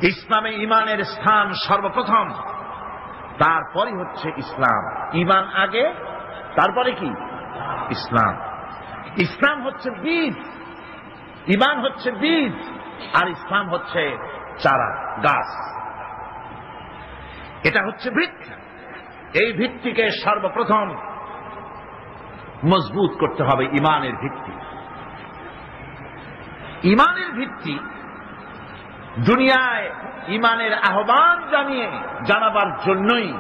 ইসলামে ইমানের স্থান সর্বপ্রথম, তারপরে হচ্ছে ইসলাম। ইমান আগে, তারপরে কি? ইসলাম। ইসলাম হচ্ছে বীজ, ইমান হচ্ছে বীজ, আর ইসলাম হচ্ছে চারা, গাছ। এটা হচ্ছে ভিত্তি। এই ভিত্তিকে সর্বপ্রথম মজবুত করতে হবে, ইমানের ভিত্তি। ইমানের ভিত্তি দুনিয়ায় ইমানের আহ্বান জানাবার জন্যই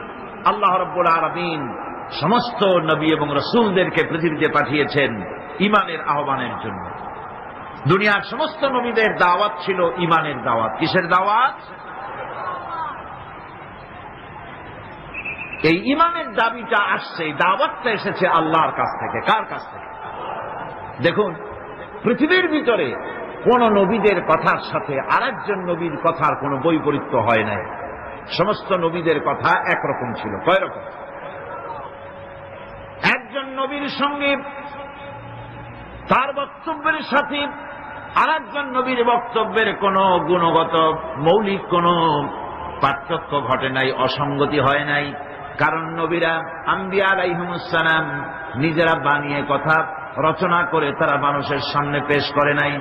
আল্লাহ রাব্বুল আলামিন সমস্ত নবী এবং রাসূলদেরকে পৃথিবীতে পাঠিয়েছেন ইমানের আহ্বানের জন্য। দুনিয়ার সমস্ত নবীদের দাওয়াত ছিল ইমানের দাওয়াত। কিসের দাওয়াত? এই ইমানের দাবিটা আসছে, এই দাওয়াতটা এসেছে আল্লাহর কাছ থেকে। কার কাছ থেকে? দেখুন, পৃথিবীর ভিতরে কোন নবীদের কথার সাথে আরেকজন নবীর কথার কোন বৈপরীত্য হয় নাই। সমস্ত নবীদের কথা একরকম ছিল। কয় রকম? একজন নবীর সঙ্গে তার বক্তব্যের সাথে আরেকজন নবীর বক্তব্যের কোন গুণগত মৌলিক কোন পার্থক্য ঘটে নাই, অসঙ্গতি হয় নাই। কারণ নবীরা, আম্বিয়া আলাইহিমুস সালাম, নিজেরা বানিয়ে কথা রচনা করে তারা মানুষের সামনে পেশ করে নাই।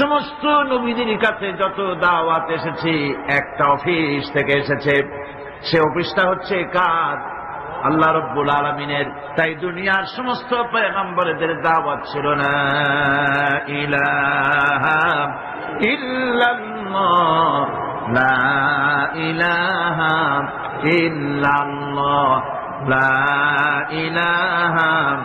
সমস্ত নবীদের কাছে যত দাওয়াত এসেছে একটা অফিস থেকে এসেছে। সে অফিসটা হচ্ছে কার? আল্লাহ রাব্বুল আলামিনের। তাই দুনিয়ার সমস্ত পয়গম্বরদের দাওয়াত ছিল লা ইলাহা ইল্লাল্লাহ, লা ইলাহা ইল্লাল্লাহ, লা ইলাহা,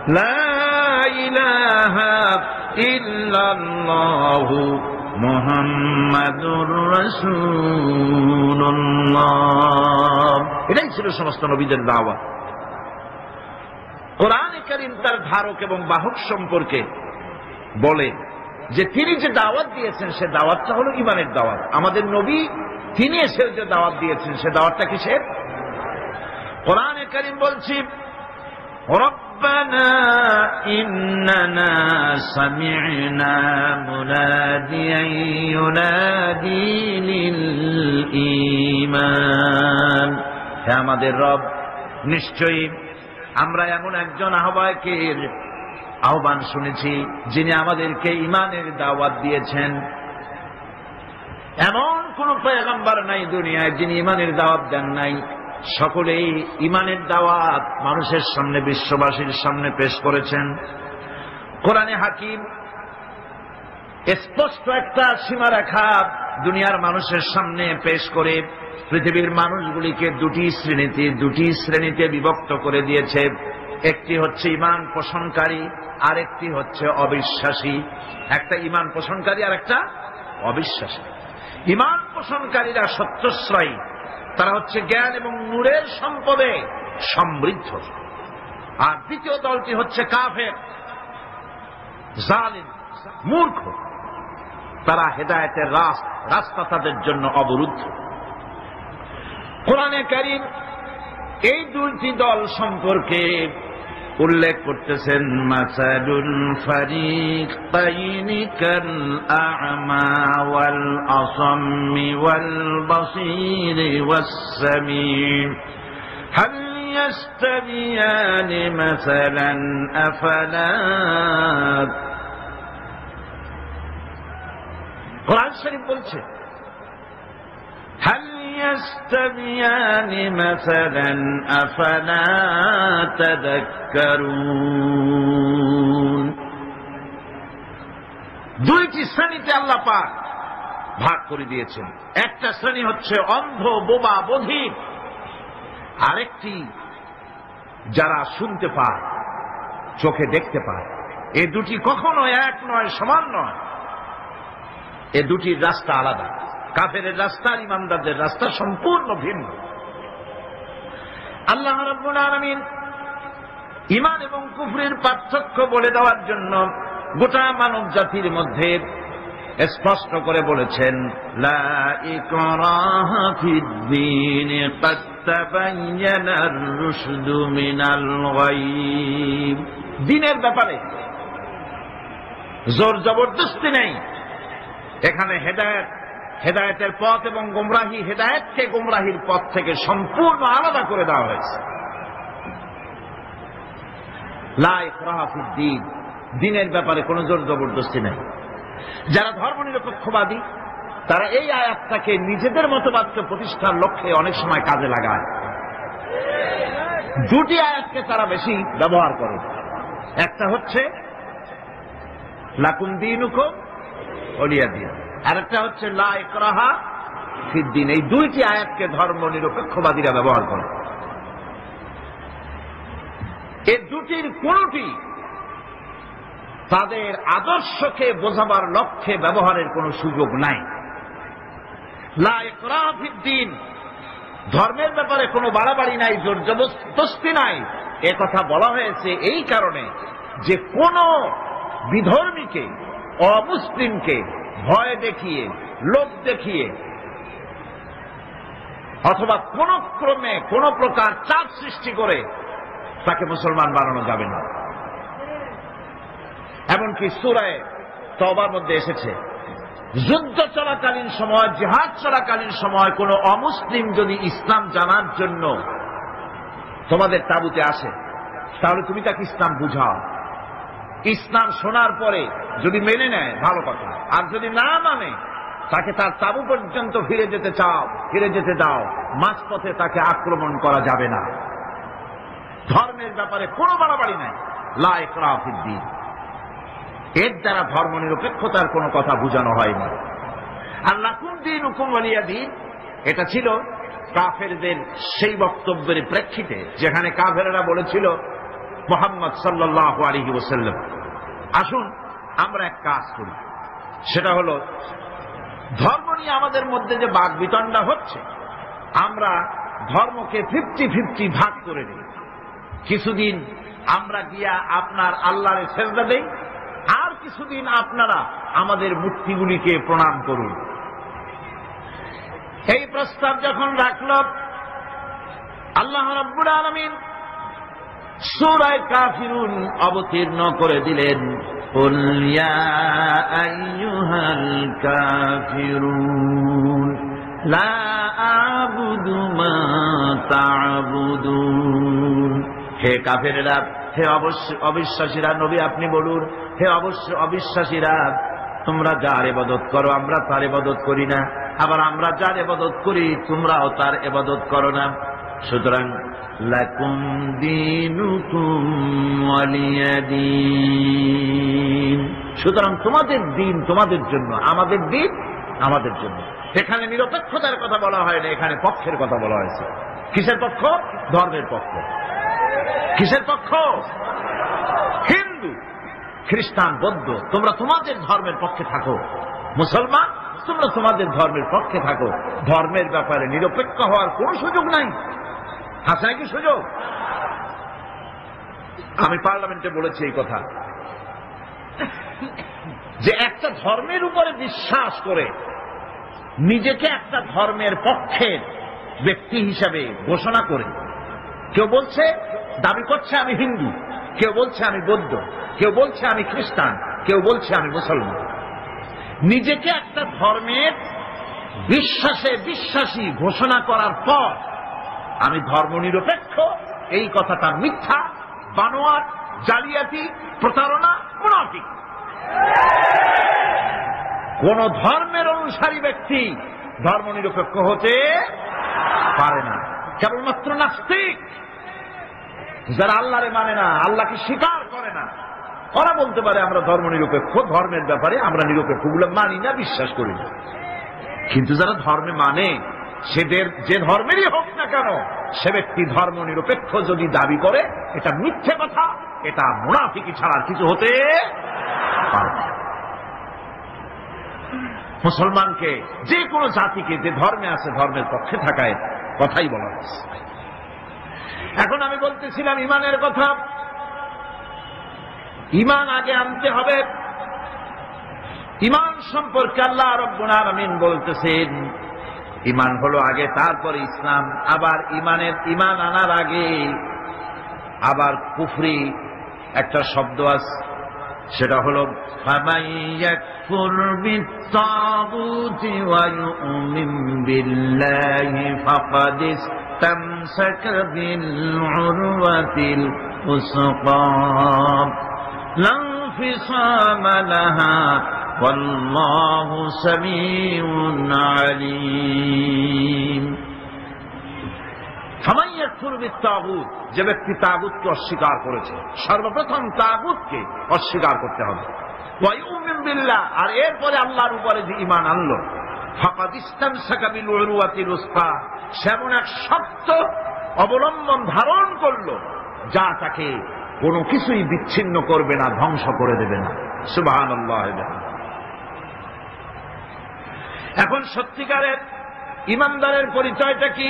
লা ইলাহা ইল্লাল্লাহু মুহাম্মাদুর রাসূলুল্লাহ। এটাই ছিল সমস্ত নবীদের দাওয়াত। কোরআনে কারীম তার ধারক এবং বাহক সম্পর্কে বলে যে তিনি যে দাওয়াত দিয়েছেন সে দাওয়াতটা হলো ইমানের দাওয়াত। আমাদের নবী তিনি এসে যে দাওয়াত দিয়েছেন সে দাওয়াতটা কিসের? কোরআনে কারীম বলছি, ربنا إننا سمعنا مناديا ينادي للإيمان। হে আমাদের রব, নিশ্চয়ই আমরা এমন একজন আহ্বায়কের আহ্বান শুনেছি যিনি আমাদেরকে ইমানের দাওয়াত দিয়েছেন। এমন কোন পয়গম্বর নাই দুনিয়ায় যিনি ইমানের দাওয়াত দেন নাই। সকলেই ইমানের দাওয়াত মানুষের সামনে, বিশ্ববাসীর সামনে পেশ করেছেন। কোরআনে হাকিম স্পষ্ট একটা সীমারেখা দুনিয়ার মানুষের সামনে পেশ করে পৃথিবীর মানুষগুলিকে দুটি শ্রেণীতে বিভক্ত করে দিয়েছে। একটি হচ্ছে ঈমান পোষণকারী, আর একটি হচ্ছে অবিশ্বাসী। একটা ঈমান পোষণকারী আর একটা অবিশ্বাসী। ঈমান পোষণকারীরা সত্যশ্রয়ী, তারা হচ্ছে জ্ঞান এবং নূরের সম্পদে সমৃদ্ধ। আর দ্বিতীয় দলটি হচ্ছে কাফের, জালিম, মূর্খ। তারা হেদায়েতের রাস্তা তাদের জন্য অবরুদ্ধ। কোরআনে কারীম এই দুইটি দল সম্পর্কে উল্লেখ করতেছেন, মাসালুল ফারিকাইনি কাল আ'মা ওয়াল আসাম্মি ওয়াল বাসীরি ওয়াস সামিঈ হাল ইয়াস্তাবিয়ানি মাসালান আফালা। কোরআন শরীফ বলছে, হাল ইয়াস্তাবিয়ানি মাসালান আফালা তাযাক্কারুন। দুইটি শ্রেণীতে আল্লাহ পাক ভাগ করে দিয়েছেন। একটা শ্রেণী হচ্ছে অন্ধ, বোবা, বধির। আরেকটি যারা শুনতে পায়, চোখে দেখতে পায়। এই দুটি কখনো এক নয়, সমান নয়। এ দুটির রাস্তা আলাদা। কাফেরের রাস্তা আর ইমানদারদের রাস্তা সম্পূর্ণ ভিন্ন। আল্লাহ রাব্বুল আলামিন ঈমান এবং কুফরের পার্থক্য বলে দেওয়ার জন্য গোটা মানব জাতির মধ্যে স্পষ্ট করে বলেছেন, লা ইকরাহা ফিদ-দীন ক্বাদ তাবায়্যানার রুশদু মিনাল গায়ব। দ্বীনের ব্যাপারে জোর জবরদস্তি নেই। এখানে হেদায়েতের পথ এবং গোমরাহি, হেদায়েতকে গোমরাহির পথ থেকে সম্পূর্ণ আলাদা করে দেওয়া হয়েছে। লা ইকরাহা ফিদ্দীন, দ্বীনের ব্যাপারে কোনো জোর জবরদস্তি নেই। যারা ধর্মনিরপেক্ষবাদী তারা এই আয়াতটাকে নিজেদের মতবাদকে প্রতিষ্ঠার লক্ষ্যে অনেক সময় কাজে লাগায়। দুটি আয়াতকে তারা বেশি ব্যবহার করে। একটা হচ্ছে লাকুম দীনুকুম ওলিয়া দিন, আর একটা হচ্ছে লা ইকরাহা ফিদ্দীন। এই দুইটি আয়াতকে ধর্মনিরপেক্ষবাদীরা ব্যবহার করে। এই দুটির কোনটি তাদের আদর্শকে বোঝাবার লক্ষ্যে ব্যবহারের কোনো সুযোগ নাই। লা ইকরাহা ফিদ্দীন, ধর্মের ব্যাপারে কোনো বাড়াবাড়ি নাই, জোর জবরদস্তি নাই। এ কথা বলা হয়েছে এই কারণে যে কোন বিধর্মীকে, অমুসলিমকে ভয় দেখিয়ে, লোভ দেখিয়ে অথবা কোন ক্রমে কোন প্রকার চাপ সৃষ্টি করে তাকে মুসলমান বানানো যাবে না। এমনকি সূরা তওবার মধ্যে এসেছে, যুদ্ধ চলাকালীন সময়, জিহাদ চলাকালীন সময় কোন অমুসলিম যদি ইসলাম জানার জন্য তোমাদের তাঁবুতে আসে, তাহলে তুমি তাকে ইসলাম বুঝাও। ইসলাম শোনার পরে যদি মেনে নেয় ভালো কথা, আর যদি না মানে তাকে তার তাঁবু পর্যন্ত ফিরে যেতে দাও। মাঝপথে তাকে আক্রমণ করা যাবে না। ধর্মের ব্যাপারে কোনো বাড়াবাড়ি নাই। লা ইকরাহা ফিদ্দীন, এর দ্বারা ধর্মনিরপেক্ষতার কোনো কথা বোঝানো হয়নি। আর লাকুম দীনুকুম ওয়ালিয়া দীন, এটা ছিল কাফেরদের সেই বক্তব্যের প্রেক্ষিতে যেখানে কাফেরেরা বলেছিল মুহাম্মদ সাল্লাল্লাহু আলাইহি ওয়াসাল্লাম, আসুন আমরা এক কাজ করি, সেটা হলো ধর্ম নিয়ে আমাদের মধ্যে যে বাকবিতণ্ডা হচ্ছে, আমরা ধর্মকে 50-50 ভাগ করে দিই। কিছুদিন আমরা গিয়া আপনার আল্লাহরে সেজদা দেই, আর কিছুদিন আপনারা আমাদের মূর্তিগুলিকে প্রণাম করুন। এই প্রস্তাব যখন রাখল, আল্লাহ রাব্বুল আলামিন সূরা কাফিরুন অবতীর্ণ করে দিলেন, কুল ইয়া আইয়ুহাল কাফিরুন লা আ'বুদু মা তা'বুদুন। হে কাফেরেরা, হে অবিশ্বাসীরা, নবী আপনি বলুন, হে অবিশ্বাসীরা, তোমরা যার ইবাদত করো আমরা তার ইবাদত করি না, আবার আমরা যার ইবাদত করি তোমরাও তার ইবাদত করো না। সুতরাং লাকুম দীনুকুম ওয়ালিয়া দীন, সুতরাং তোমাদের দিন তোমাদের জন্য, আমাদের দিন আমাদের জন্য। এখানে নিরপেক্ষতার কথা বলা হয় না, এখানে পক্ষের কথা বলা হয়েছে। কিসের পক্ষ? ধর্মের পক্ষ। কিসের পক্ষ? হিন্দু, খ্রিস্টান, বৌদ্ধ, তোমরা তোমাদের ধর্মের পক্ষে থাকো। মুসলমান, তোমরা তোমাদের ধর্মের পক্ষে থাকো। ধর্মের ব্যাপারে নিরপেক্ষ হওয়ার কোন সুযোগ নাই। আছে নাকি সুযোগ? আমি পার্লামেন্টে বলেছি এই কথা, যে একটা ধর্মের উপরে বিশ্বাস করে নিজেকে একটা ধর্মের পক্ষের ব্যক্তি হিসাবে ঘোষণা করে কেউ বলছে, দাবি করছে আমি হিন্দু, কেউ বলছে আমি বৌদ্ধ, কেউ বলছে আমি খ্রিস্টান, কেউ বলছে আমি মুসলমান। নিজেকে একটা ধর্মের বিশ্বাসী ঘোষণা করার পর আমি ধর্মনিরপেক্ষ, এই কথাটা মিথ্যা, বানোয়াট, জালিয়াতি, প্রতারণা, মুনাফিক। কোন ধর্মের অনুসারী ব্যক্তি ধর্মনিরপেক্ষ হতে পারে না। কেবলমাত্র নাস্তিক, যারা আল্লাহরে মানে না, আল্লাহকে স্বীকার করে না, ওরা বলতে পারে আমরা ধর্মনিরপেক্ষ, ধর্মের ব্যাপারে আমরা নিরপেক্ষ, গুলো মানি না, বিশ্বাস করি না। কিন্তু যারা ধর্মে মানে, সেদের যে ধর্মেরই হোক না কেন, সে ব্যক্তি ধর্মনিরপেক্ষ যদি দাবি করে, এটা মিথ্যে কথা, এটা মুনাফিকি ছাড়া কিছু হতে পারে না। মুসলমানকে, যে কোনো জাতিকে যে ধর্মে আছে ধর্মের পক্ষে থাকায় কথাই বলা হচ্ছে। এখন আমি বলতেছিলাম ইমানের কথা। ইমান আগে আনতে হবে। ইমান সম্পর্কে আল্লাহ রাব্বুল আলামিন বলতেছেন, ইমান হলো আগে, তারপরে ইসলাম। আবার ইমান আনার আগে আবার কুফরি একটা শব্দ আছে, সেটা হল ফামান ইয়াকফুর বিত্তাগুতি ওয়া ইউমিন বিল্লাহি ফাকাদ ইসতামসাকা বিল উরওয়াতিল উসকা লা ইনফিসামা লাহা ওয়াল্লাহু সামিউন আলীম। ফামান ইয়াকফুর বিত্তাগুত, যে ব্যক্তি তাগুতকে অস্বীকার করেছে, সর্বপ্রথম তাগুতকে অস্বীকার করতে হবে। ওয়া ইউমিন বিল্লাহ, আর এরপরে আল্লাহর উপরে যে ঈমান আনলো, ফাকাদ ইসতামসাকা বিল উরওয়াতিল উসকা, সেমন এক শক্ত অবলম্বন ধারণ করলো যা তাকে কোনো কিছুই বিচ্ছিন্ন করবে না, ধ্বংস করে দেবে না। সুবহানাল্লাহ। এখন সত্যিকারের ঈমানদারের পরিচয়টা কি?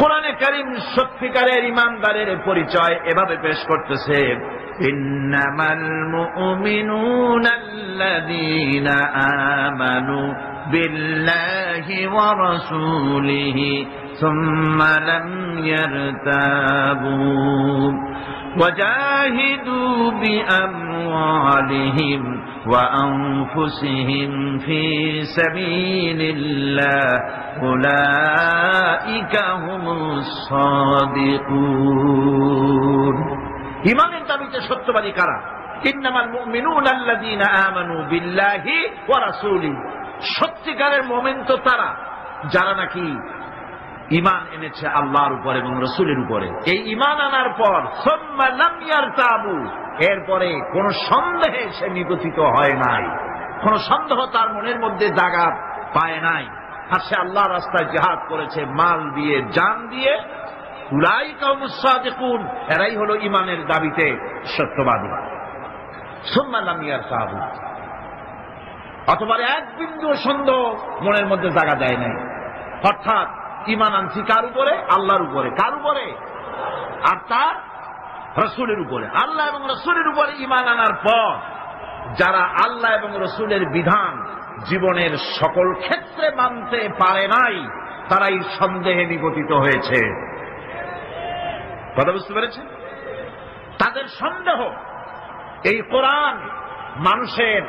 কোরআনে কারীম সত্যিকারের ঈমানদারের পরিচয় এভাবে পেশ করতেছে, ইন্নামাল মুমিনুনা আল্লাযীনা আমানু বিল্লাহি ওয়া রাসূলিহি সুম্মা লাম ইয়ারতাবু وجاهدوا بأموالهم وأنفسهم في سبيل الله أولئك هم الصادقون। ঈমানের দাবিতে সত্যবাদী কারা? ইন্নামাল মুমিনুনা আল্লাযীনা আমানু বিল্লাহি ওয়া রাসূলিহি, সত্যিকারের মুমিন তো তারা যারা নাকি ঈমান এনেছে আল্লাহর উপর এবং রাসূলের উপরে। এই ঈমান আনার পর সুম্মা লাম ইয়ারতাবু, এরপরে কোন সন্দেহে সে নিগঠিত হয় নাই, কোন সন্দেহ তার মনের মধ্যে জায়গা পায় নাই, আর সে আল্লাহর রাস্তায় জিহাদ করেছে মাল দিয়ে, জান দিয়ে। উলাইকা হুমুস সাদিকুন, এরাই হলো ঈমানের দাবিতে সত্যবাদী। সুম্মা লাম ইয়ারতাবু, অথবা এক বিন্দু সন্দেহ মনের মধ্যে জায়গা দেয় নাই, অর্থাৎ ঈমান আনছি কার উপরে? আল্লাহর উপরে। কার উপরে? আর তার রাসূলের উপরে। আল্লাহ এবং রাসূলের উপরে ঈমান আনার পর যারা আল্লাহ এবং রাসূলের বিধান জীবনের সকল ক্ষেত্রে মানতে পারে নাই, তারাই সন্দেহে নিগঠিত হয়েছে। কথা বুঝতে পেরেছেন? তাদের সন্দেহ এই কোরআন মানুষের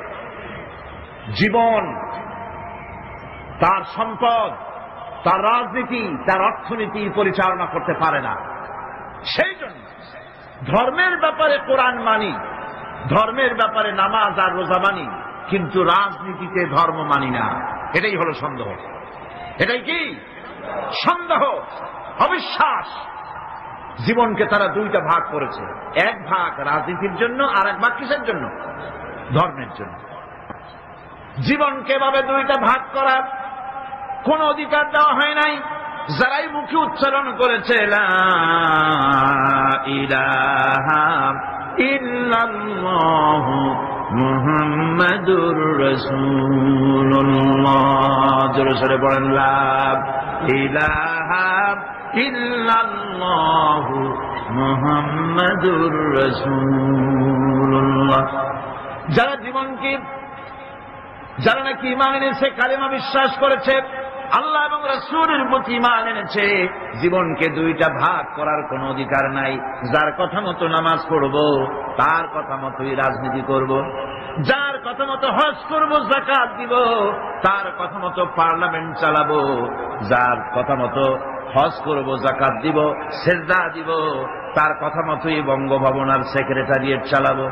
জীবন, তার সম্পদ, তার রাজনীতি, তার অর্থনীতি পরিচালনা করতে পারে না। সেই জন্য ধর্মের ব্যাপারে কোরআন মানি, ধর্মের ব্যাপারে নামাজ আর রোজা মানি, কিন্তু রাজনীতিতে ধর্ম মানি না। এটাই হলো সন্দেহ। এটাই কি সন্দেহ, অবিশ্বাস। জীবনকে তারা দুইটা ভাগ করেছে, এক ভাগ রাজনীতির জন্য আর এক ভাগ কিসের জন্য? ধর্মের জন্য। জীবনকে ভাবে দুইটা ভাগ করার কোন অধিকার দেওয়া হয় নাই। যারাই মুখে উচ্চারণ করেছে লা ইলাহা ইল্লাল্লাহু মুহাম্মাদুর রাসূলুল্লাহ, জোরে সরে বলেন লা ইলাহা ইল্লাল্লাহু মুহাম্মাদুর রাসূলুল্লাহ। যারা জীবনকে, যারা নাকি ঈমান এনেছে, কালেমা বিশ্বাস করেছে, আল্লাহ এবং রাসূলের প্রতি ঈমান এনেছে, জীবনকে দুইটা ভাগ করার কোন অধিকার নাই। যার কথা মতো নামাজ পড়ব, তার কথা মতোই রাজনীতি করব। যার কথা মতো হজ করব, যাকাত দিব, তার কথা মতো পার্লামেন্ট চালাবো। যার কথা মতো হজ করব, যাকাত দিব, সেজদা দিব, তার কথা মতোই বঙ্গভবন আর সেক্রেটারিয়েট চালাবো।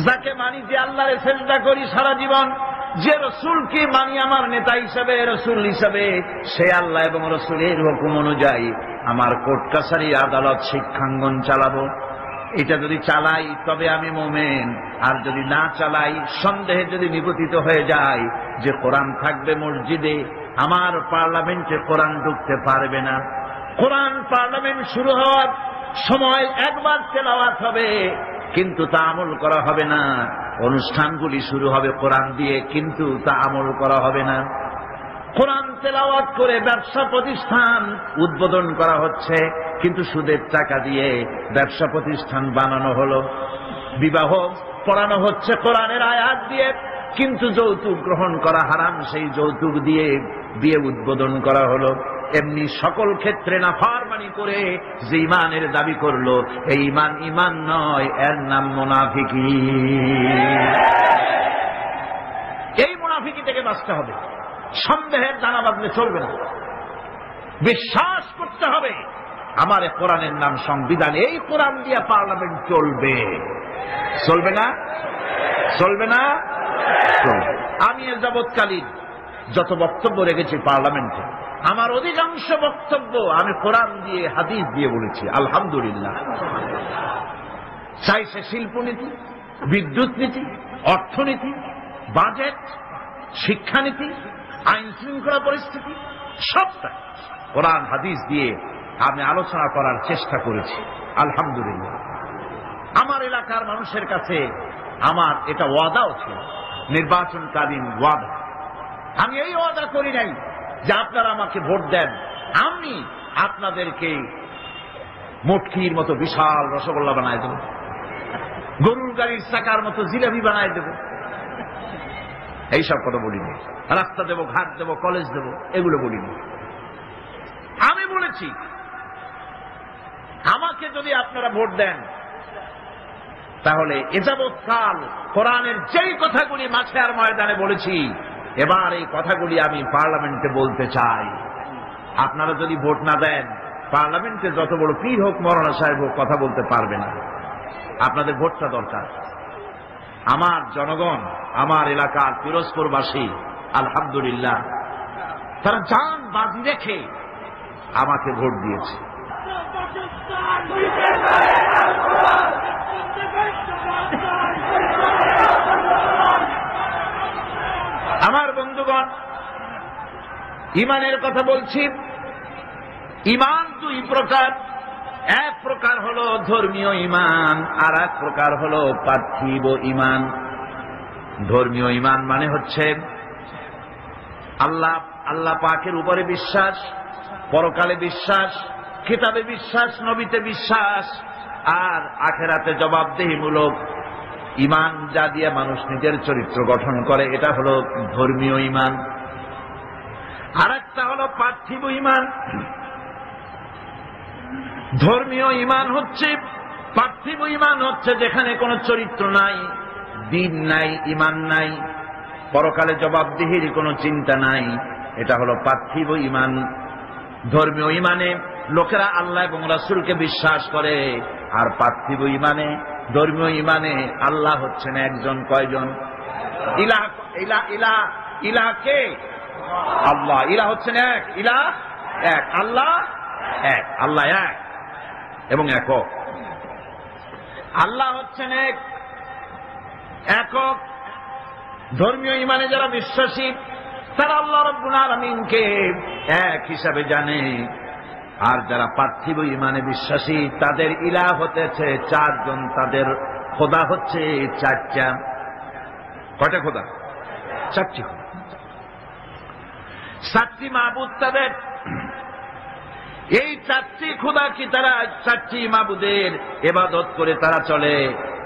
যাকে মানি, যে আল্লাহরে সেজদা করি সারা জীবন, যে রসুলকে মানি আমার নেতা হিসাবে, রসুল হিসাবে, সে আল্লাহ এবং রসুলের হুকুম অনুযায়ী আমার কোর্ট কাছারি, আদালত, শিক্ষাঙ্গন চালাবো। এটা যদি চালাই তবে আমি মুমিন, আর যদি না চালাই, সন্দেহে যদি নিগঠিত হয়ে যায় যে কোরআন থাকবে মসজিদে, আমার পার্লামেন্টে কোরআন ঢুকতে পারবে না। কোরআন পার্লামেন্ট শুরু হওয়ার সময় একবার তেলাওয়াত হবে, কিন্তু তা আমল করা হবে না। অনুষ্ঠানগুলি শুরু হবে কোরআন দিয়ে, কিন্তু তা আমল করা হবে না। কোরআন তেলাওয়াত করে ব্যবসা প্রতিষ্ঠান উদ্বোধন করা হচ্ছে, কিন্তু সুদের টাকা দিয়ে ব্যবসা প্রতিষ্ঠান বানানো হলো। বিবাহ পড়ানো হচ্ছে কোরআনের আয়াত দিয়ে, কিন্তু যৌতুক গ্রহণ করা হারাম, সেই যৌতুক দিয়ে বিয়ে উদ্বোধন করা হলো। এমনি সকল ক্ষেত্রে নাফরমানি করে যে ঈমানের দাবি করলো, এই ঈমান ঈমান নয়, এর নাম মুনাফিকি। এই মুনাফিকি থেকে বাঁচতে হবে। সন্দেহের দানা বাঁধলে চলবে না, বিশ্বাস করতে হবে আমার কোরআনের নাম সংবিধান, এই কোরআন দিয়ে পার্লামেন্ট চলবে। চলবে না? চলবে না? চলবে। আমি এ যাবৎকালীন যত বক্তব্য রেখেছি পার্লামেন্টে, আমার অধিকাংশ বক্তব্য আমি কোরআন দিয়ে হাদিস দিয়ে বলেছি, আলহামদুলিল্লাহ। চাই সে শিল্পনীতি, বিদ্যুৎ নীতি, অর্থনীতি, বাজেট, শিক্ষানীতি, আইন শৃঙ্খলা পরিস্থিতি, সবটা কোরআন হাদিস দিয়ে আমি আলোচনা করার চেষ্টা করেছি, আলহামদুলিল্লাহ। আমার এলাকার মানুষের কাছে আমার এটা ওয়াদাও ছিল, নির্বাচনকালীন ওয়াদা। আমি এই ওয়াদা করি নাই যে আপনারা আমাকে ভোট দেন, আমি আপনাদেরকে মুটকির মতো বিশাল রসগোল্লা বানায় দেব, গরুর গাড়ির চাকার মতো জিলাপি বানায় দেব, এইসব কথা বলিনি। রাস্তা দেব, ঘাট দেব, কলেজ দেব, এগুলো বলিনি। আমি বলেছি আমাকে যদি আপনারা ভোট দেন তাহলে এ যাবৎকাল কোরআনের যেই কথাগুলি মাঠে আর ময়দানে বলেছি, এবার এই কথাগুলি আমি পার্লামেন্টে বলতে চাই। আপনারা যদি ভোট না দেন, পার্লামেন্টে যত বড় পীর হোক, মৌলানা সাহেব হোক, কথা বলতে পারবে না। আপনাদের ভোটটা দরকার। আমার জনগণ, আমার এলাকার পিরোজপুরবাসী, আলহামদুলিল্লাহ, তারা জান বাজি রেখে আমাকে ভোট দিয়েছে। আমার বন্ধুগণ, ঈমানের কথা বলছি। ঈমান দুই প্রকার। এক প্রকার হলো ধর্মীয় ঈমান, আর এক প্রকার হলো পার্থিব ঈমান। ধর্মীয় ঈমান মানে হচ্ছে আল্লাহ পাকের উপরে বিশ্বাস, পরকালে বিশ্বাস, কিতাবে বিশ্বাস, নবীতে বিশ্বাস, আর আখিরাতে জবাবদিহিমূলক ঈমান, যা দিয়ে মানুষ নিজের চরিত্র গঠন করে, এটা হলো ধর্মীয় ঈমান। আর একটা হলো পার্থিব ঈমান। ধর্মীয় ঈমান হচ্ছে, পার্থিব ঈমান হচ্ছে যেখানে কোনো চরিত্র নাই, দিন নাই, ঈমান নাই, পরকালে জবাবদিহির কোনো চিন্তা নাই, এটা হলো পার্থিব ঈমান। ধর্মীয় ঈমানে লোকেরা আল্লাহ এবং রাসূলকে বিশ্বাস করে, আর পার্থিব ঈমানে, ধর্মীয় ঈমানে আল্লাহ হচ্ছেন একজন। কয়জন? ইলাহ, ইলাহ, ইলাহ, ইলাহ কে? আল্লাহ। ইলাহ হচ্ছেন এক, ইলাহ এক, আল্লাহ এক, আল্লাহ এক এবং একক। আল্লাহ হচ্ছেন এক, একক। ধর্মীয় ঈমানে যারা বিশ্বাসী, তারা আল্লাহ রাব্বুল আলামিনকে এক হিসাবে জানে। আর যারা পার্থিব ঈমানে বিশ্বাসী, তাদের ইলাহ হতেছে চারজন, তাদের খোদা হচ্ছে চারটা। কয়টা খোদা? চারটি খোদা, চারটি মাবুদ তাদের। এই চারটি খোদা কি তারা চারটি মাবুদের ইবাদত করে তারা চলে।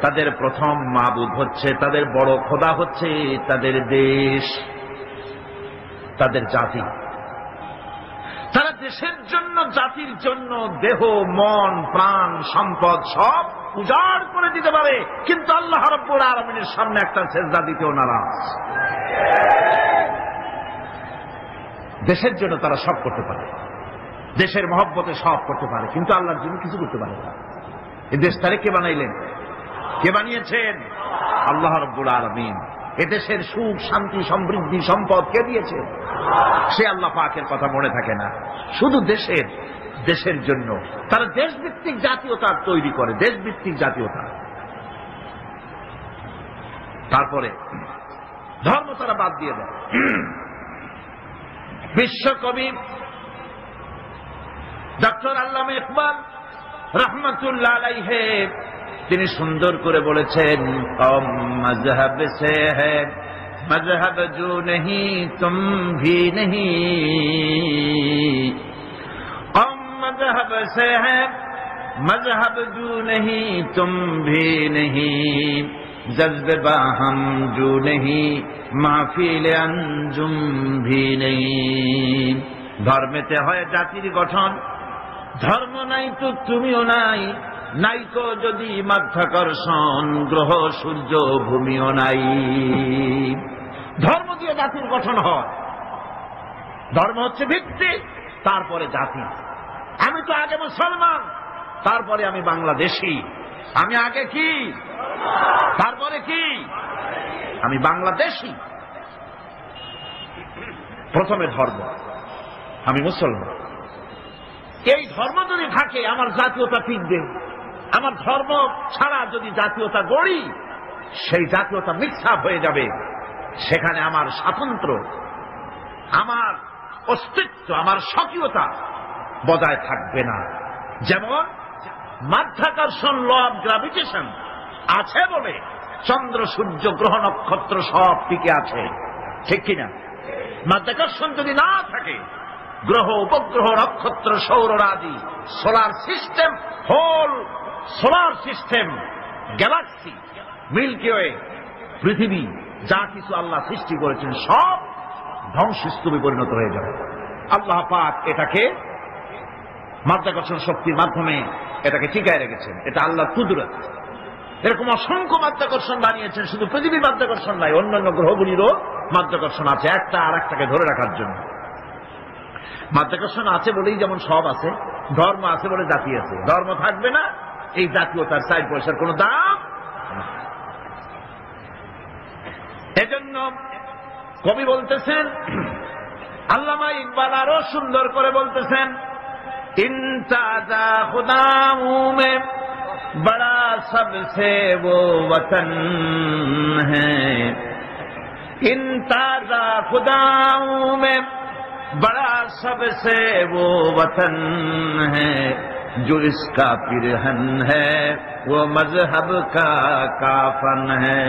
তাদের প্রথম মাবুদ হচ্ছে, তাদের বড় খোদা হচ্ছে তাদের দেশ, তাদের জাতি। তারা দেশের জন্য, জাতির জন্য দেহ, মন, প্রাণ, সম্পদ সব উজাড় করে দিতে পারে, কিন্তু আল্লাহ রাব্বুল আলামিনের সামনে একটা সেজদা দিতেও নারাজ। দেশের জন্য তারা সব করতে পারে, দেশের মহব্বতে সব করতে পারে, কিন্তু আল্লাহর জন্য কিছু করতে পারে না। এই দেশটারে কে বানাইলেন? কে বানিয়েছেন? আল্লাহ রাব্বুল আলামিন। এদেশের সুখ, শান্তি, সমৃদ্ধি, সম্পদ কে দিয়েছে? সে আল্লাহ পাকের কথা মনে থাকে না, শুধু দেশের জন্য তারা দেশভিত্তিক জাতীয়তা তৈরি করে, দেশভিত্তিক জাতীয়তা। তারপরে ধর্ম তারা বাদ দিয়ে দেয়। বিশ্বকবি ডক্টর আল্লামা ইকবাল রহমতুল্লাহ আলাইহি তিনি সুন্দর করে বলেছেন, কম মজহব সে হ্যায় মজহব জো নহি তুম ভি নহি, কম মজহব সে হ্যায় মজহব জো নহি তুম ভি নহি, জজ্বে বাহম জো নহি মাহফিল আঞ্জুম ভি নহি। ধর্মেতে হয় জাতির গঠন, ধর্ম নাই তো তুমিও নাই, নাইকো যদি মাধ্যাকর্ষণ, গ্রহ সূর্য ভূমিও নাই। ধর্ম দিয়ে জাতির গঠন হয়, ধর্ম হচ্ছে ভিত্তি, তারপরে জাতি। আমি তো আগে মুসলমান, তারপরে আমি বাংলাদেশি। আমি আগে কি, তারপরে কি, আমি বাংলাদেশি। প্রথমে ধর্ম, আমি মুসলমান। এই ধর্ম যদি থাকে আমার জাতীয়তা টিকবে। আমার ধর্ম ছাড়া যদি জাতীয়তা গড়ি, সেই জাতীয়তা মিক্স আপ হয়ে যাবে। সেখানে আমার স্বাতন্ত্র্য, আমার অস্তিত্ব, আমার স্বকীয়তা বজায় থাকবে না। যেমন মাধ্যাকর্ষণ, ল অফ গ্রাভিটেশন আছে বলে চন্দ্র সূর্য গ্রহ নক্ষত্র সব টিকে আছে, ঠিক কিনা? মাধ্যাকর্ষণ যদি না থাকে, গ্রহ উপগ্রহ নক্ষত্র সৌররাজি, solar system, whole solar system, galaxy, Milky Way, পৃথিবী, যা কিছু আল্লাহ সৃষ্টি করেছেন সব ধ্বংসস্তূপে পরিণত হয়ে যাবে। আল্লাহ পাক এটাকে মাধ্যাকর্ষণ শক্তির মাধ্যমে এটাকে টিকায় রেখেছেন। এটা আল্লাহর কুদরত। এরকম অসংখ্য মাধ্যাকর্ষণ বানিয়েছেন, শুধু পৃথিবীর মাধ্যাকর্ষণ নাই, অন্যান্য গ্রহগুলিরও মাধ্যাকর্ষণ আছে, একটা আর একটাকে ধরে রাখার জন্য। মাধ্যাকর্ষণ আছে বলেই যেমন সব আছে, ধর্ম আছে বলে জাতি আছে। ধর্ম থাকবে না, এই জাতীয়তার 4 পয়সার কোনো দাম। এজন্য কবি বলতেছেন, আল্লামা ইকবাল আরো সুন্দর করে বলতেছেন, ইনতাজা খুদামু মে বড়া সবসে वो वतन है, ইনতাজা খুদামু মে बड़ा सबसे वो वतन है, जो इसका पिरहन है वो मजहब का काफन है।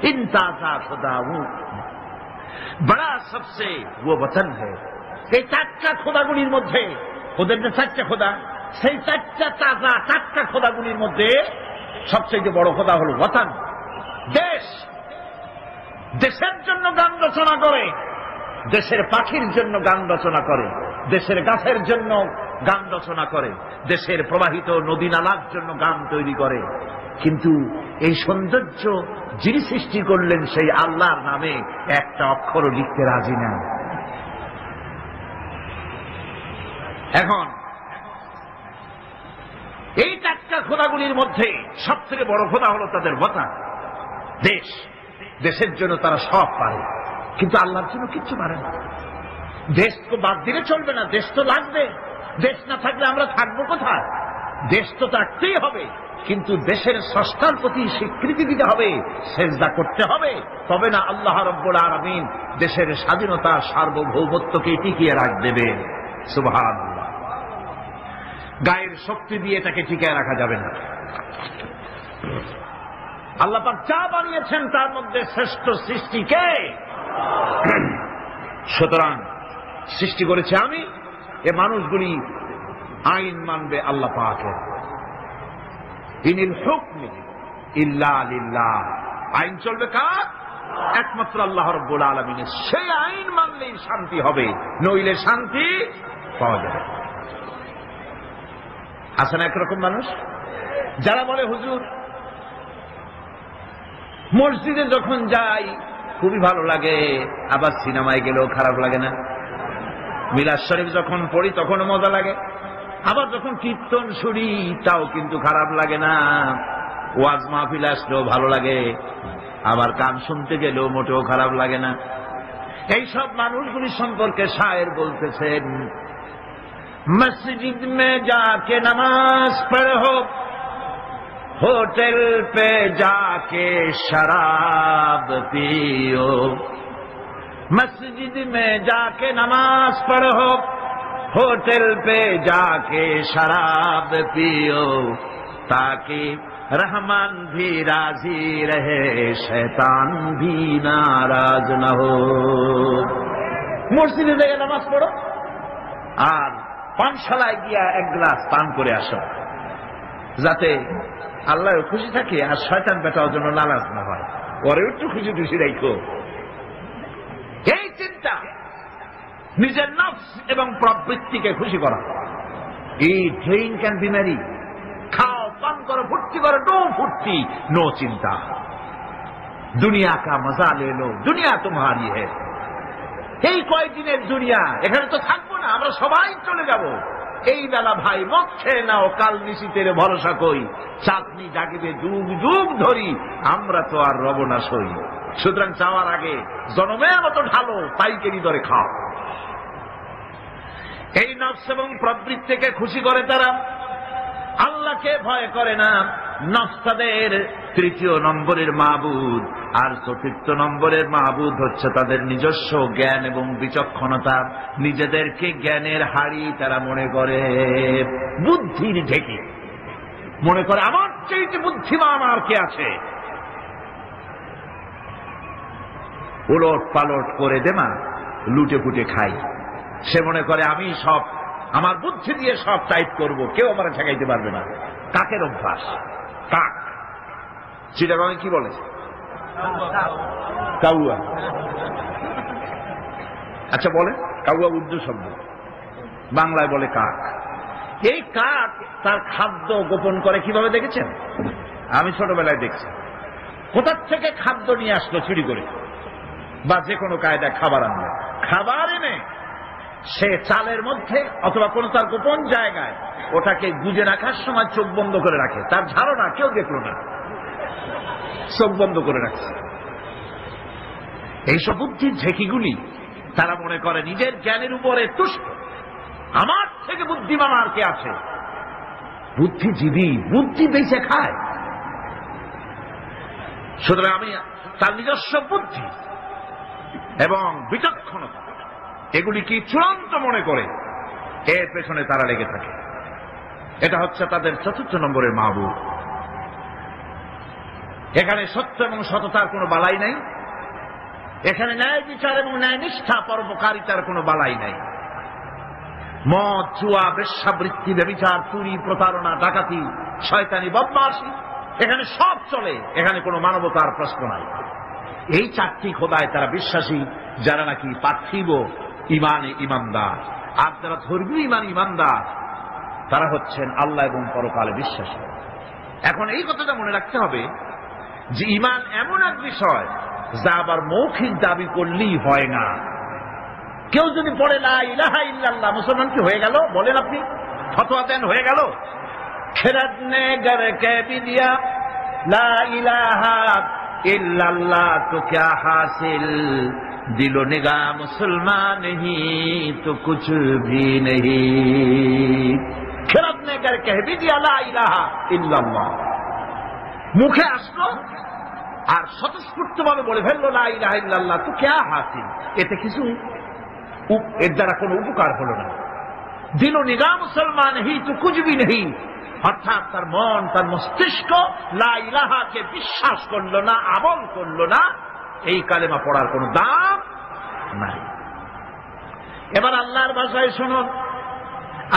इंताजा खुदाऊ बड़ा सबसे वो वतन है। এই 4টা খোদাগুলির মধ্যে, ওদের যে 4টা খোদা, সেই 4টা তাজা 4টা খোদাগুলির মধ্যে সবচেয়ে বড় খোদা হল ওয়াতান, দেশ। দেশের জন্য গান রচনা করে, দেশের পাখির জন্য গান রচনা করে, দেশের গাছের জন্য গান রচনা করে, দেশের প্রবাহিত নদী নালার জন্য গান তৈরি করে। কিন্তু এই সৌন্দর্য যিনি সৃষ্টি করলেন সেই আল্লাহর নামে একটা অক্ষরও লিখতে রাজি না। এখন এই 4টা খোদাগুলির মধ্যে সবথেকে বড় খোদা হলো তাদের ওয়াতান, দেশ। দেশের জন্য তারা সব পারে, কিন্তু আল্লাহর জন্য কিচ্ছু পারে না। দেশ তো বাদ দিলে চলবে না, দেশ তো লাগবে। দেশ না থাকলে আমরা থাকবো কোথায়? দেশ তো থাকতেই হবে, কিন্তু দেশের স্রষ্টার প্রতি স্বীকৃতি দিতে হবে, সেজদা করতে হবে, তবে না আল্লাহ রাব্বুল আলামিন দেশের স্বাধীনতা সার্বভৌমত্বকে টিকিয়ে রাখবে। সুবহানাল্লাহ। গায়ের শক্তি দিয়ে এটাকে টিকিয়ে রাখা যাবে না। আল্লাহ পাক যা বানিয়েছেন তার মধ্যে শ্রেষ্ঠ সৃষ্টি কে? সুতরাং সৃষ্টি করেছে আমি, এ মানুষগুলি আইন মানবে আল্লাহ পাকের। ইনিল হুকম ইল্লা লিল্লাহ, আইন চলবে কার? একমাত্র আল্লাহ রাব্বুল আলামিনের। সেই আইন মানলেই শান্তি হবে, নইলে শান্তি পাওয়া যাবে। আছে না একরকম মানুষ যারা বলে, হুজুর মসজিদে যখন যাই খুবই ভালো লাগে, আবার সিনেমায় গেলেও খারাপ লাগে না, মিলাদ শরীফ যখন পড়ি তখনও মজা লাগে, আবার যখন কীর্তন শুনি তাও কিন্তু খারাপ লাগে না, ওয়াজ মাহফিল আসলেও ভালো লাগে, আবার গান শুনতে গেলেও মোটেও খারাপ লাগে না। এইসব মানুষগুলি সম্পর্কে শায়ের বলতেছেন, মসজিদ মে যাকে নামাজ পড়ো, होटल पे जाके शराब पियो, मस्जिद में जाके नमाज पढ़ो, होटल पे जाके शराब पियो, ताकि रहमान भी राजी रहे, शैतान भी नाराज न हो। মসজিদে গিয়ে নামাজ পড়ো আর পানশালায় গিয়া 1 গ্লাস পান করে আসো, যাতে আল্লাহ খুশি থাকে আর শয়তান বেটাও যেন নারাজ না হয়, ওরে একটু খুশি খুশি রাখো। এই চিন্তা নিজের নফস এবং প্রবৃত্তিকে খুশি করা। ইট, ড্রিঙ্ক অ্যান্ড বি ম্যারি, খাও, পান করো, ফুর্তি করো, নো ফুর্তি, নো চিন্তা। দুনিয়া কা মজা লে লো, দুনিয়া তোমারি হে। এই কয়েকদিনের দুনিয়া, এখানে তো থাকবো না, আমরা সবাই চলে যাব। এই বেলা ভাই মদ খেয়ে নাও, কাল নিশীতের ভরসা কই, চাঁদনি জাগিবে যুগ যুগ ধরি, আমরা তো আর রব না সই। সুতরাং চাওয়ার আগে জনমের মতো ঢালো, পাইকারি দরে খাও। এই নফস এবং প্রবৃত্তিকে খুশি করে তারা, আল্লাহকে ভয় করে না। নফস তাদের তৃতীয় নম্বরের মাবুদ, আর চতুর্থ নম্বরের মাবুদ হচ্ছে তাদের নিজস্ব জ্ঞান এবং বিচক্ষণতা। নিজেদেরকে জ্ঞানের হাড়ি তারা মনে করে, বুদ্ধির ঢেকি মনে করে, আমার চেয়ে বুদ্ধিমান আর কে আছে। উলট পালট করে দেমা লুটে পুটে খাই। সে মনে করে আমি সব আমার বুদ্ধি দিয়ে সব টাইপ করব, কেউ আমার ঠেকাইতে পারবে না। কাকের অভ্যাস, কাক। চিটাগাঁয়ে কি বলে? কাউয়া। আচ্ছা বলে, কাউয়া উর্দু শব্দ, বাংলায় বলে কাক। এই কাক তার খাদ্য গোপন করে কিভাবে দেখেছেন? আমি ছোটবেলায় দেখছি। কোথার থেকে খাদ্য নিয়ে আসলো চুরি করে, বা যে কোনো কায়দায় খাবার আনলো, খাবার এনে সে চালের মধ্যে অথবা কোন তার গোপন জায়গায় ওটাকে গুজে রাখার সময় চোখ বন্ধ করে রাখে। তার ধারণা কেউ দেখলো না, চোখ বন্ধ করে রাখছে। এইসব বুদ্ধির ঝেঁকিগুলি তারা মনে করে নিজের জ্ঞানের উপরে তুষ্ট, আমার থেকে বুদ্ধিমান আর কে আছে। বুদ্ধিজীবী বুদ্ধি বেঁচে খায়। সুতরাং আমি তার নিজস্ব বুদ্ধি এবং বিচক্ষণতা এগুলি কি চূড়ান্ত মনে করে এর পেছনে তারা লেগে থাকে। এটা হচ্ছে তাদের চতুর্থ নম্বরের মাবুদ। এখানে সত্য এবং সততার কোনো বালাই নাই, এখানে ন্যায় বিচার এবং ন্যায় নিষ্ঠা পরোপকারিতার কোনো বালাই নাই। মদ, জুয়া, বেশ্যাবৃত্তি, ব্যভিচার, চুরি, প্রতারণা, ডাকাতি, শয়তানি, বদমাশি, এখানে সব চলে। এখানে কোনো মানবতার প্রশ্ন নাই। এই চারটি খোদায় তারা বিশ্বাসী, যারা নাকি পার্থিব ইমানে ইমানদার। আর যারা ধর্মীয় ইমান ইমানদার, তারা হচ্ছেন আল্লাহ এবং পরকালে বিশ্বাসী। এখন এই কথাটা মনে রাখতে হবে যে ইমান এমন এক বিষয় যা আবার মৌখিক দাবি করলেই হয় না। কেউ যদি পড়ে লা ইলাহা ইল্লাল্লাহ, মুসলমান কি হয়ে গেল? বলেন আপনি, ফতোয়া দেন হয়ে গেল? খেরাত নে গর কে বিদিয়া লা ইলাহা ইল্লাল্লাহ তো ক্যা হাসিল, দিলো নিগা মুসলমান নেহি তো কুছ ভি নেহি। খেরাত নে গর কে বিদিয়া লা ইলাহা ইল্লাল্লাহ, মুখে আসলো আর স্বতঃস্ফূর্ত ভাবে বলে ফেললো লা ইলাহা ইল্লাল্লাহ তো ক্যা হাসিল, এতে কিছু এর দ্বারা কোনো উপকার হলো না। দিল নিগা মুসলমান হি তো কুছ ভি নেহি, অর্থাৎ তার মন, তার মস্তিষ্ক লা ইলাহাকে বিশ্বাস করলো না, আমল করলো না। এই কালেমা পড়ার কোনো দাম নাই। এবার আল্লাহর ভাষায় শুনুন,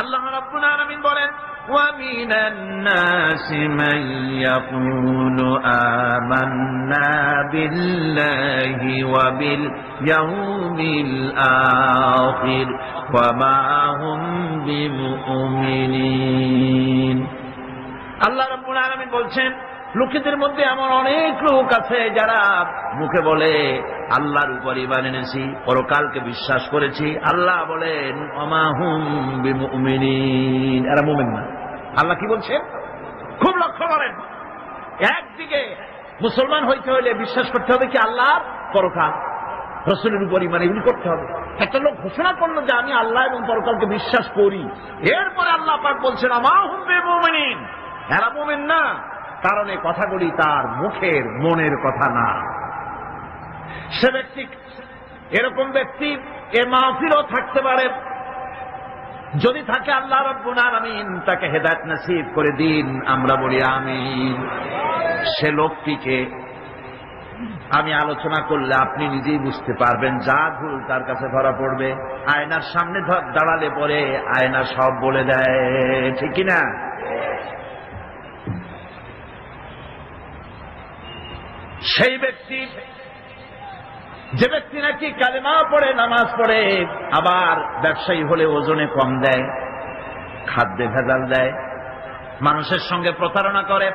আল্লাহ রাব্বুল আলামিন বলেন, وَمِنَ النَّاسِ مَن يَقُولُ آمَنَّا بِاللَّهِ وَبِالْيَوْمِ الْآخِرِ وَمَا هُمْ بِمُؤْمِنِينَ। আল্লাহ রাব্বুল আলামিন বলছেন, লোকেদের মধ্যে এমন অনেক লোক আছে যারা মুখে বলে আল্লাহর উপর ঈমান এনেছি, পরকালকে বিশ্বাস করেছি। আল্লাহ বলেন ওমা হুম বিমুমিনিন, এরা মুমিন না। আল্লাহ কি বলছেন খুব লক্ষ্য করেন। একদিকে মুসলমান হইতে হলে বিশ্বাস করতে হবে কি আল্লাহর পরকাল, রাসূলের উপর ঈমান, এগুলি করতে হবে। একটা লোক ঘোষণা করলো যে আমি আল্লাহ এবং পরকালকে বিশ্বাস করি, এরপরে আল্লাহ পাক বলছেন ওমা হুম বিমুমিনিন, এরা মুমিন না। কারণ এই কথাগুলি তার মুখের মনের কথা না। সে ব্যক্তি, এরকম ব্যক্তি এ মাহফিলও থাকতে পারে। যদি থাকে আল্লাহ রাব্বুল আলামিন তাকে হেদায়েত নসিব করে দিন, আমরা বলি আমিন। সে লোকটিকে আমি আলোচনা করলে আপনি নিজেই বুঝতে পারবেন, যা ভুল তার কাছে ধরা পড়বে। আয়নার সামনে দাঁড়ালে পরে আয়না সব বলে দেয়, ঠিক কিনা? সেই ব্যক্তি যে ব্যক্তি নাকি কালেমা পড়ে, নামাজ পড়ে, আবার ব্যবসায়ী হলে ওজনে কম দেয়, খাদ্যে ভেজাল দেয়, মানুষের সঙ্গে প্রতারণা করে,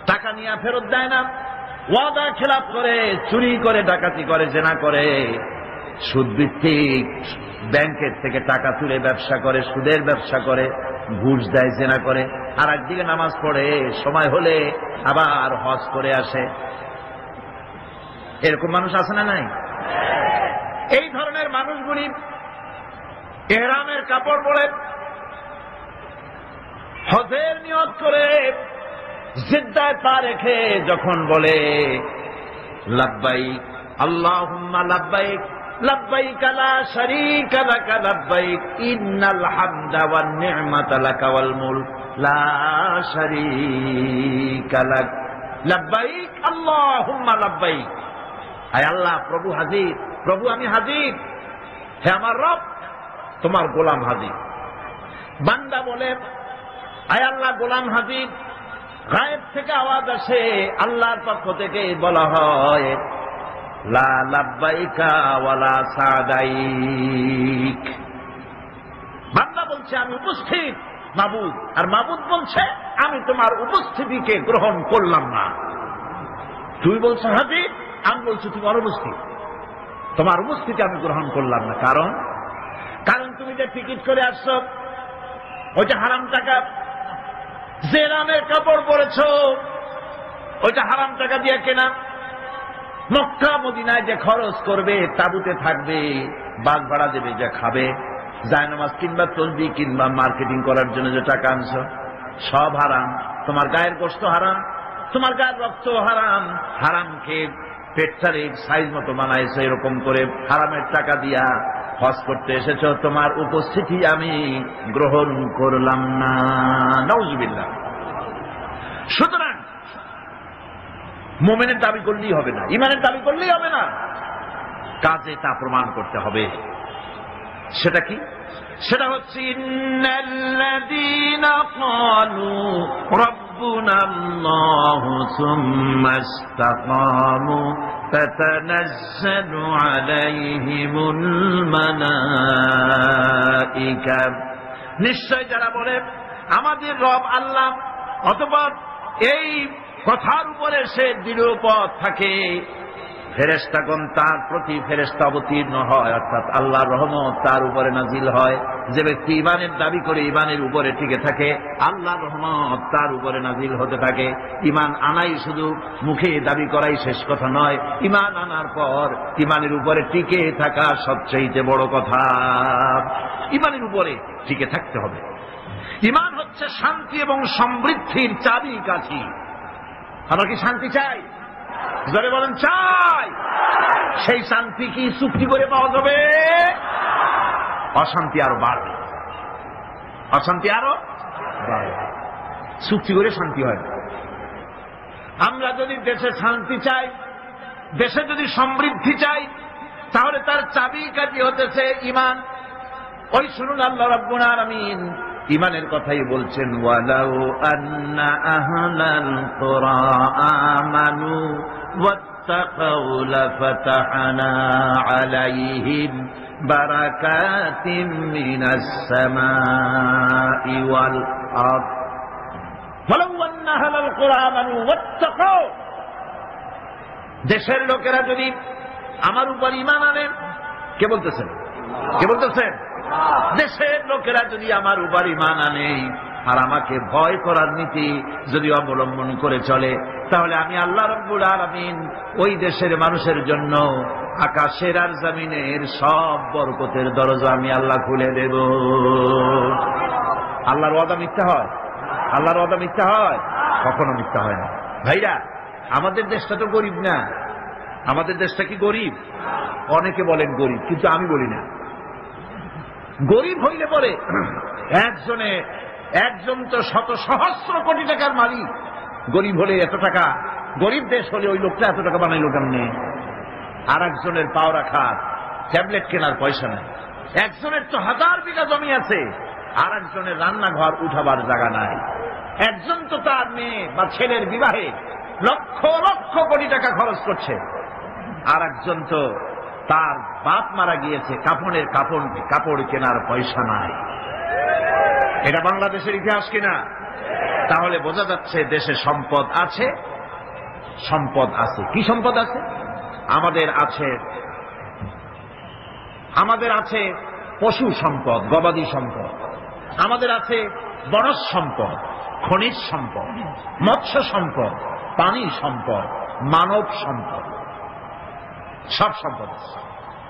টাকা নিয়ে ফেরত দেয় না, ওয়াদা খেলাপ করে, চুরি করে, ডাকাতি করে, জেনা করে, সুদভিত্তিক ব্যাংকের থেকে টাকা তুলে ব্যবসা করে, সুদের ব্যবসা করে, ঘুষ দেয়, জেনা করে, আর একদিকে নামাজ পড়ে, সময় হলে আবার হজ করে আসে। এরকম মানুষ আছে না নাই? এই ধরনের মানুষগুলি ইহরামের কাপড় পরে হজের নিয়ত করে জিদ্দায় পা রেখে যখন বলে লাব্বাইক আল্লাহুম্মা লাব্বাইক লাব্বাইক লা শারীকা লাকা লাব্বাইক ইন্নাল হামদা ওয়ান নি'মাতা লাকা ওয়াল মুলক লা শারীকা লাক লাব্বাইক আল্লাহুম্মা লাব্বাইক, আয় আল্লাহ, প্রভু হাজির, প্রভু আমি হাজির, হে আমার রব, তোমার গোলাম হাজির। বান্দা বলে আয় আল্লাহ, গোলাম হাজির। গায়েব থেকে আওয়াজ আসে, আল্লাহর পক্ষ থেকে বলা হয় লা লাব্বাইকা ওয়ালা সাদাইক। বান্দা বলছে আমি উপস্থিত মাবুদ, আর মাবুদ বলছে আমি তোমার উপস্থিতিকে গ্রহণ করলাম না। তুই বলছো হাজির, আমি বলছি তুমি অনুপস্থিত, তোমার উপস্থিতি আমি গ্রহণ করলাম না। কারণ তুমি যে টিকিট করে আসছো ওইটা হারাম টাকা, যে রামের কাপড় পরেছ ওইটা হারাম টাকা দিয়ে কেনা, মক্কা মদিনায় যে খরচ করবে, তাবুতে থাকবে, বাগ ভাড়া দেবে, যে খাবে, জায়নামাজ কিংবা তসবিহ কিংবা মার্কেটিং করার জন্য যে টাকা আনছো, সব হারাম। তোমার গায়ের গোশত হারাম, তোমার গায়ের রক্ত হারাম। হারামকে পেটটারে সাইজ মতো বানাইছো, এরকম করে হারামের টাকা দিয়া হজ করতে এসেছ, তোমার উপস্থিতি আমি গ্রহণ করলাম না। নাউজুবিল্লাহ। সুতরাং মুমিনের দাবি করলেই হবে না, ইমানের দাবি করলেই হবে না, কাজে তা প্রমাণ করতে হবে। সেটা কি? সেটা হচ্ছে ইন্নাল্লাযীনা ক্বালু রাব্বুনাল্লাহু সুম্মা ইসতাকামু তাতানাজ্জালু আলাইহিমুল মালায়েকা। নিশ্চয় যারা বলে আমাদের রব আল্লাহ, অতঃপর এই কথার উপরে সে দৃঢ়পথ থাকে, ফেরেশতাগণ তার প্রতি ফেরেশতা অবতীর্ণ হয়, অর্থাৎ আল্লাহর রহমত তার উপরে নাজিল হয়। যে ব্যক্তি ঈমানের দাবি করে ঈমানের উপরে টিকে থাকে, আল্লাহর রহমত তার উপরে নাজিল হতে থাকে। ঈমান আনাই শুধু মুখে দাবি করাই শেষ কথা নয়, ঈমান আনার পর ঈমানের উপরে টিকে থাকা সবচেয়ে বড় কথা। ঈমানের উপরে টিকে থাকতে হবে। ঈমান হচ্ছে শান্তি এবং সমৃদ্ধির চাবি কাঠি। আমরা কি শান্তি চাই? জোরে বলেন চাই। সেই শান্তি কি চুক্তি করে পাওয়া যাবে? অশান্তি আরো বাড়বে, অশান্তি আরো বাড়বে। চুক্তি করে শান্তি হয়। আমরা যদি দেশে শান্তি চাই, দেশে যদি সমৃদ্ধি চাই, তাহলে তার চাবি কাঠি হতেছে ঈমান। ওই শুনুন, আল্লাহ রাব্বুল আলামিন ঈমানের কথাই বলছেন, ওয়ালাউ আন্না আহলাল কুরা আমানু ওয়াত্তাকাউ লাফাতাহনা আলাইহিম বারাকাতিম মিনাস সামাই ওয়াল আরদ। ওয়ালাউ আন্না আহলাল কুরা আমানু ওয়াত্তাকাউ, দেশের লোকেরা যদি আমার উপর ঈমান আনে, কে বলতেছেন? কে বলতেছেন? দেশের লোকেরা যদি আমার উপর ঈমান আনে আর আমাকে ভয় করার নীতি যদি অবলম্বন করে চলে, তাহলে আমি আল্লাহ রাব্বুল আলামিন ওই দেশের মানুষের জন্য আকাশের আর জমিনের সব বরকতের দরজা আমি আল্লাহ খুলে দেব। আল্লাহর ওয়াদা মিথ্যা হয়? আল্লাহর ওয়াদা মিথ্যা হয়? কখনো মিথ্যা হয় না। ভাইরা, আমাদের দেশটা তো গরিব না। আমাদের দেশটা কি গরিব? অনেকে বলেন গরিব, কিন্তু আমি বলি না। গরিব হইলে পরে একজন তো শত সহস্র কোটি টাকার মালিক। গরিব হলে এত টাকা, গরিব দেশ হলে ওই লোকটা এত টাকা বানাইল কেমনে? আর একজনের পাও রাখার ট্যাবলেট কেনার পয়সা নেই। একজনের তো 1000 বিঘা জমি আছে, আর একজনের রান্নাঘর উঠাবার জায়গা নাই। একজন তো তার মেয়ে বা ছেলের বিবাহে লক্ষ লক্ষ কোটি টাকা খরচ করছে, আর একজন তো তার বাপ মারা গিয়েছে, কাপড় কেনার পয়সা নাই। এটা বাংলাদেশের ইতিহাস কিনা? তাহলে বোঝা যাচ্ছে দেশে সম্পদ আছে, সম্পদ আছে। কি সম্পদ আছে? আমাদের আছে পশু সম্পদ, গবাদি সম্পদ, আমাদের আছে বনজ সম্পদ, খনিজ সম্পদ, মৎস্য সম্পদ, পানি সম্পদ, মানব সম্পদ, সব সম্পদ আছে।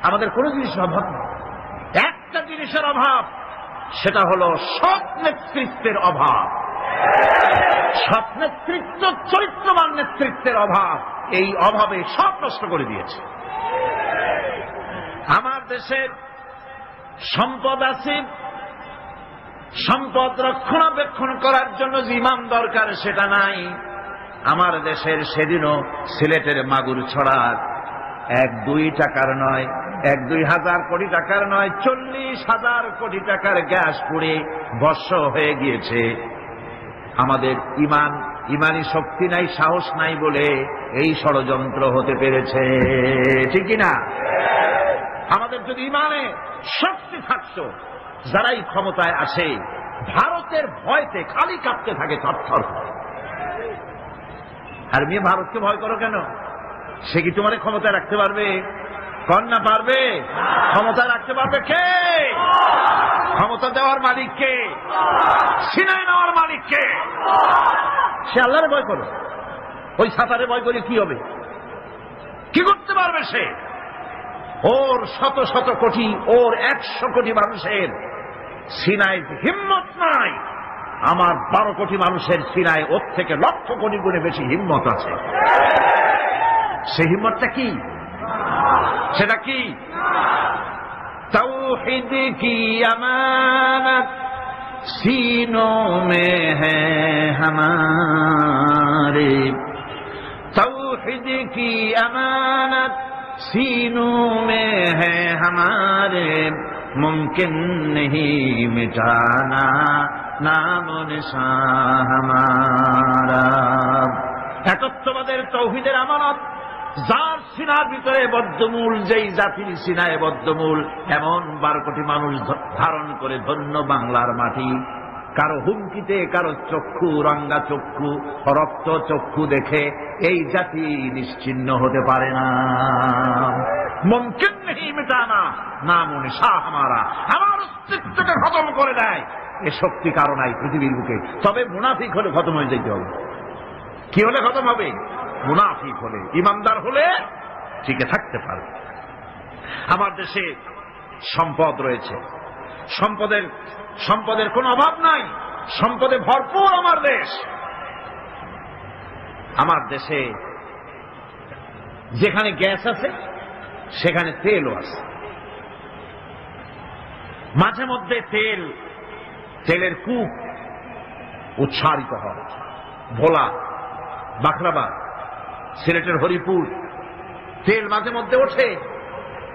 আমাদের কোন জিনিসের অভাব নেই। একটা জিনিসের অভাব, সেটা হলো সৎ নেতৃত্বের অভাব। সৎ নেতৃত্ব, চরিত্রবান নেতৃত্বের অভাব। এই অভাবে সব নষ্ট করে দিয়েছে। আমার দেশের সম্পদ আছে, সম্পদ রক্ষণাবেক্ষণ করার জন্য যে ইমাম দরকার সেটা নাই। আমার দেশের সেদিনও সিলেটের মাগুর ছড়ার 1-2 টাকার নয়, 1-2 হাজার কোটি টাকার নয়, 40,000 কোটি টাকার গ্যাস পুড়ে ভস্ম হয়ে গিয়েছে। আমাদের ইমানি শক্তি নাই, সাহস নাই বলে এই ষড়যন্ত্র হতে পেরেছে, ঠিক কিনা? আমাদের যদি ইমানে শক্তি থাকতো, যারাই ক্ষমতায় আসে ভারতের ভয়তে খালি কাঁপতে থাকে, থরথর। আর মেয়ে ভারতকে ভয় করো কেন? সে কি তোমার ক্ষমতায় রাখতে পারবে? কন্যা পারবে? ক্ষমতা রাখতে পারবে কে? ক্ষমতা দেওয়ার মালিক কে? সিনাই নেওয়ার মালিক কে? সে আল্লাহরে ভয় করো। ওই সাঁতারে ভয় করে কি হবে? কি করতে পারবে সে? ওর শত শত কোটি, ওর 100 কোটি মানুষের সিনায় হিম্মত নাই। আমার 12 কোটি মানুষের সিনায় ওর থেকে লক্ষ কোটি গুণে বেশি হিম্মত আছে। সেই হিম্মতটা কি? সেটা কি? তাওহীদ কি আমানত सीनों में है हमारे, तौहीद की अमानत सीनों में है हमारे, मुमकिन नहीं मिटाना नाम निशान हमारा। একত্ববাদের তৌহিদের আমানত, যার সিনার ভিতরে বদ্ধমূল, যেই জাতির সিনায় বদ্ধমূল এমন 12 কোটি মানুষ ধারণ করে ধন্য বাংলার মাটি। কারো হুমকিতে, কারো চক্ষু, রঙ্গা চক্ষু, রক্ত চক্ষু দেখে এই জাতি নিশ্চিহ্ন হতে পারে না। মুমকিন নেই মিটানা নাম নিশান হামারা, আমার অস্তিত্বকে খতম করে দেয় এ শক্তি কারো নাই পৃথিবীর বুকে। তবে মুনাফিক হলে খতম হয়ে যেতে হবে। কি হলে খতম হবে? মুনাফিক হলে। ইমানদার হলে টিকে থাকতে পারবে। আমার দেশে সম্পদ রয়েছে, সম্পদের কোনো অভাব নাই, সম্পদে ভরপুর আমার দেশ। আমার দেশে যেখানে গ্যাস আছে সেখানে তেলও আছে। মাঝে মধ্যে তেলের কূপ উৎসারিত হয়। ভোলা, বাখরাবাদ, সিলেটের হরিপুর, তেল মাঝে মধ্যে ওঠে।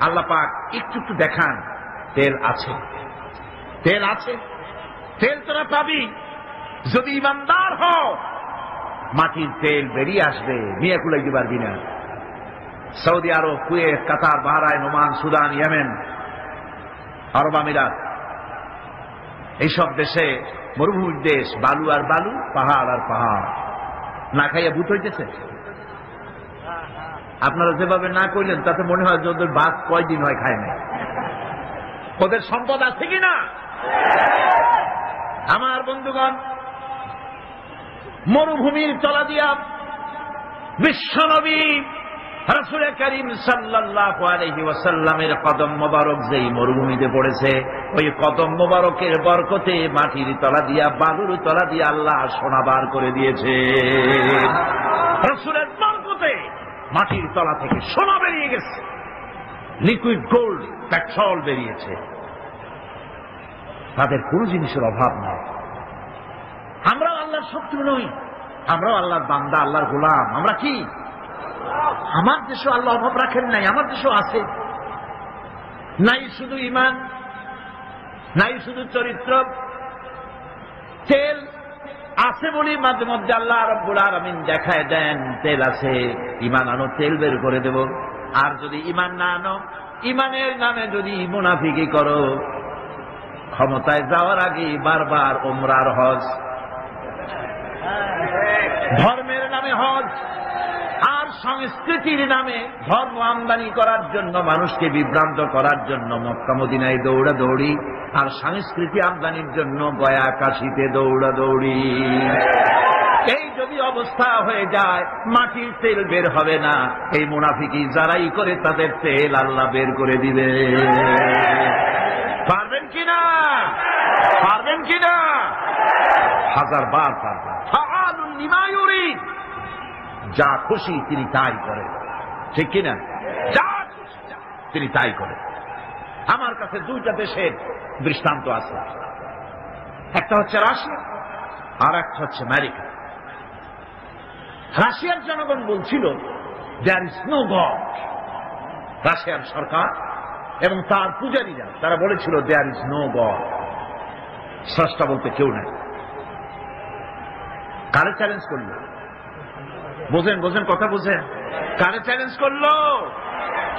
আল্লাহ পাক একটু একটু দেখান তেল আছে, তেল আছে। তেল তোরা পাবি যদি ইমানদার হও। মাটির তেল বেরিয়ে আসবে, নিয়ে কুলাইতে পারবি না। সৌদি আরব, কুয়েত, কাতার, বাহরাইন, ওমান, সুদান, ইয়েমেন, আরব আমিরাত, এইসব দেশে মরুভূমির দেশ, বালু আর বালু, পাহাড় আর পাহাড়। না খাইয়া ভূত হইতেছে। আপনারা যেভাবে না করলেন তাতে মনে হয় যে ওদের বাদ কয়দিন হয় খায় না। ওদের সম্পদ আছে কিনা? আমার বন্ধুগণ, মরুভূমির তলা দিয়া বিশ্বনবী রাসূল করিম সাল্লাল্লাহু আলাইহি ওয়াসাল্লামের কদম মোবারক যেই মরুভূমিতে পড়েছে, ওই কদম মোবারকের বরকতে মাটির তলা দিয়া, বালুর তলা দিয়া আল্লাহ সোনা বার করে দিয়েছে। রাসূলের বরকতে মাটির তলা থেকে সোনা বেরিয়ে গেছে, লিকুইড গোল্ড, পেট্রোল বেরিয়েছে। তাদের কোন জিনিসের অভাব নাই। আমরাও আল্লাহর শত্রু নই, আমরাও আল্লাহর বান্দা, আল্লাহর গোলাম। আমরা কি? আমার দেশও আল্লাহ অভাব রাখেন নাই, আমার দেশও আছে। নাই শুধু ঈমান, নাই শুধু চরিত্র, তেল আছে বলি মাঝে মধ্যে আল্লাহ রাব্বুল আলামিন দেখায় দেন তেল আছে, ঈমান আনো, তেল বের করে দেব। আর যদি ঈমান না আনো, ঈমানের নামে যদি মুনাফিকি করো, ক্ষমতায় যাওয়ার আগে বারবার উমরার হজ, ধর্মের নামে হজ, আর সংস্কৃতির নামে ধর্ম আমদানি করার জন্য, মানুষকে বিভ্রান্ত করার জন্য মক্কা মদিনায় দৌড়াদৌড়ি, আর সংস্কৃতি আমদানির জন্য গয়া কাশীতে দৌড়াদৌড়ি। এই যদি অবস্থা হয়ে যায়, মাটির তেল বের হবে না। এই মুনাফিকি যারাই করে তাদের তেল আল্লাহ বের করে দিবে। পারবেন কিনা? পারবেন কিনা? 1000 বার পারবেন। ফাআলুন লিমা ইউরিদ, যা খুশি তিনি তাই করেন, ঠিক কিনা? যা খুশি তিনি তাই করেন। আমার কাছে 2টা দেশের দৃষ্টান্ত আছে, একটা হচ্ছে রাশিয়া আর একটা হচ্ছে আমেরিকা। রাশিয়ার জনগণ বলছিল দেয়ার ইজ নো গড, রাশিয়ার সরকার এবং তার পূজারীরা তারা বলেছিল দেয়ার ইজ নো গড, স্রষ্টা বলতে কেউ নাই। কারে চ্যালেঞ্জ করল? বোঝেন বোঝেন কথা বোঝেন? কারে চ্যালেঞ্জ করলো?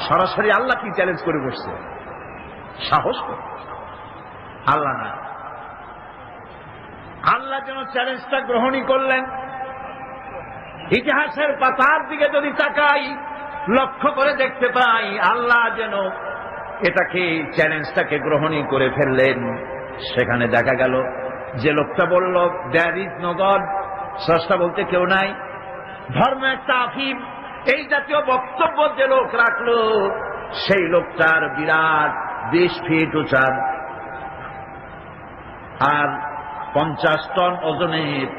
সরাসরি আল্লাহ কি চ্যালেঞ্জ করে বসছে? সাহস করে আল্লাহ না, আল্লাহ যেন চ্যালেঞ্জটা গ্রহণই করলেন। ইতিহাসের পাতার দিকে যদি তাকাই, লক্ষ্য করে দেখতে পাই আল্লাহ যেন এটাকে চ্যালেঞ্জটাকে গ্রহণই করে ফেললেন। সেখানে দেখা গেল যে লোকটা বলল দেয়ার ইজ নো গড, স্রষ্টা বলতে কেউ নাই, ধর্ম একটা আফিম, এই জাতীয় বক্তব্য যে লোক রাখলো, সেই লোকটার বিরাট 20 ফিট উঁচার আর 50 টন ওজনের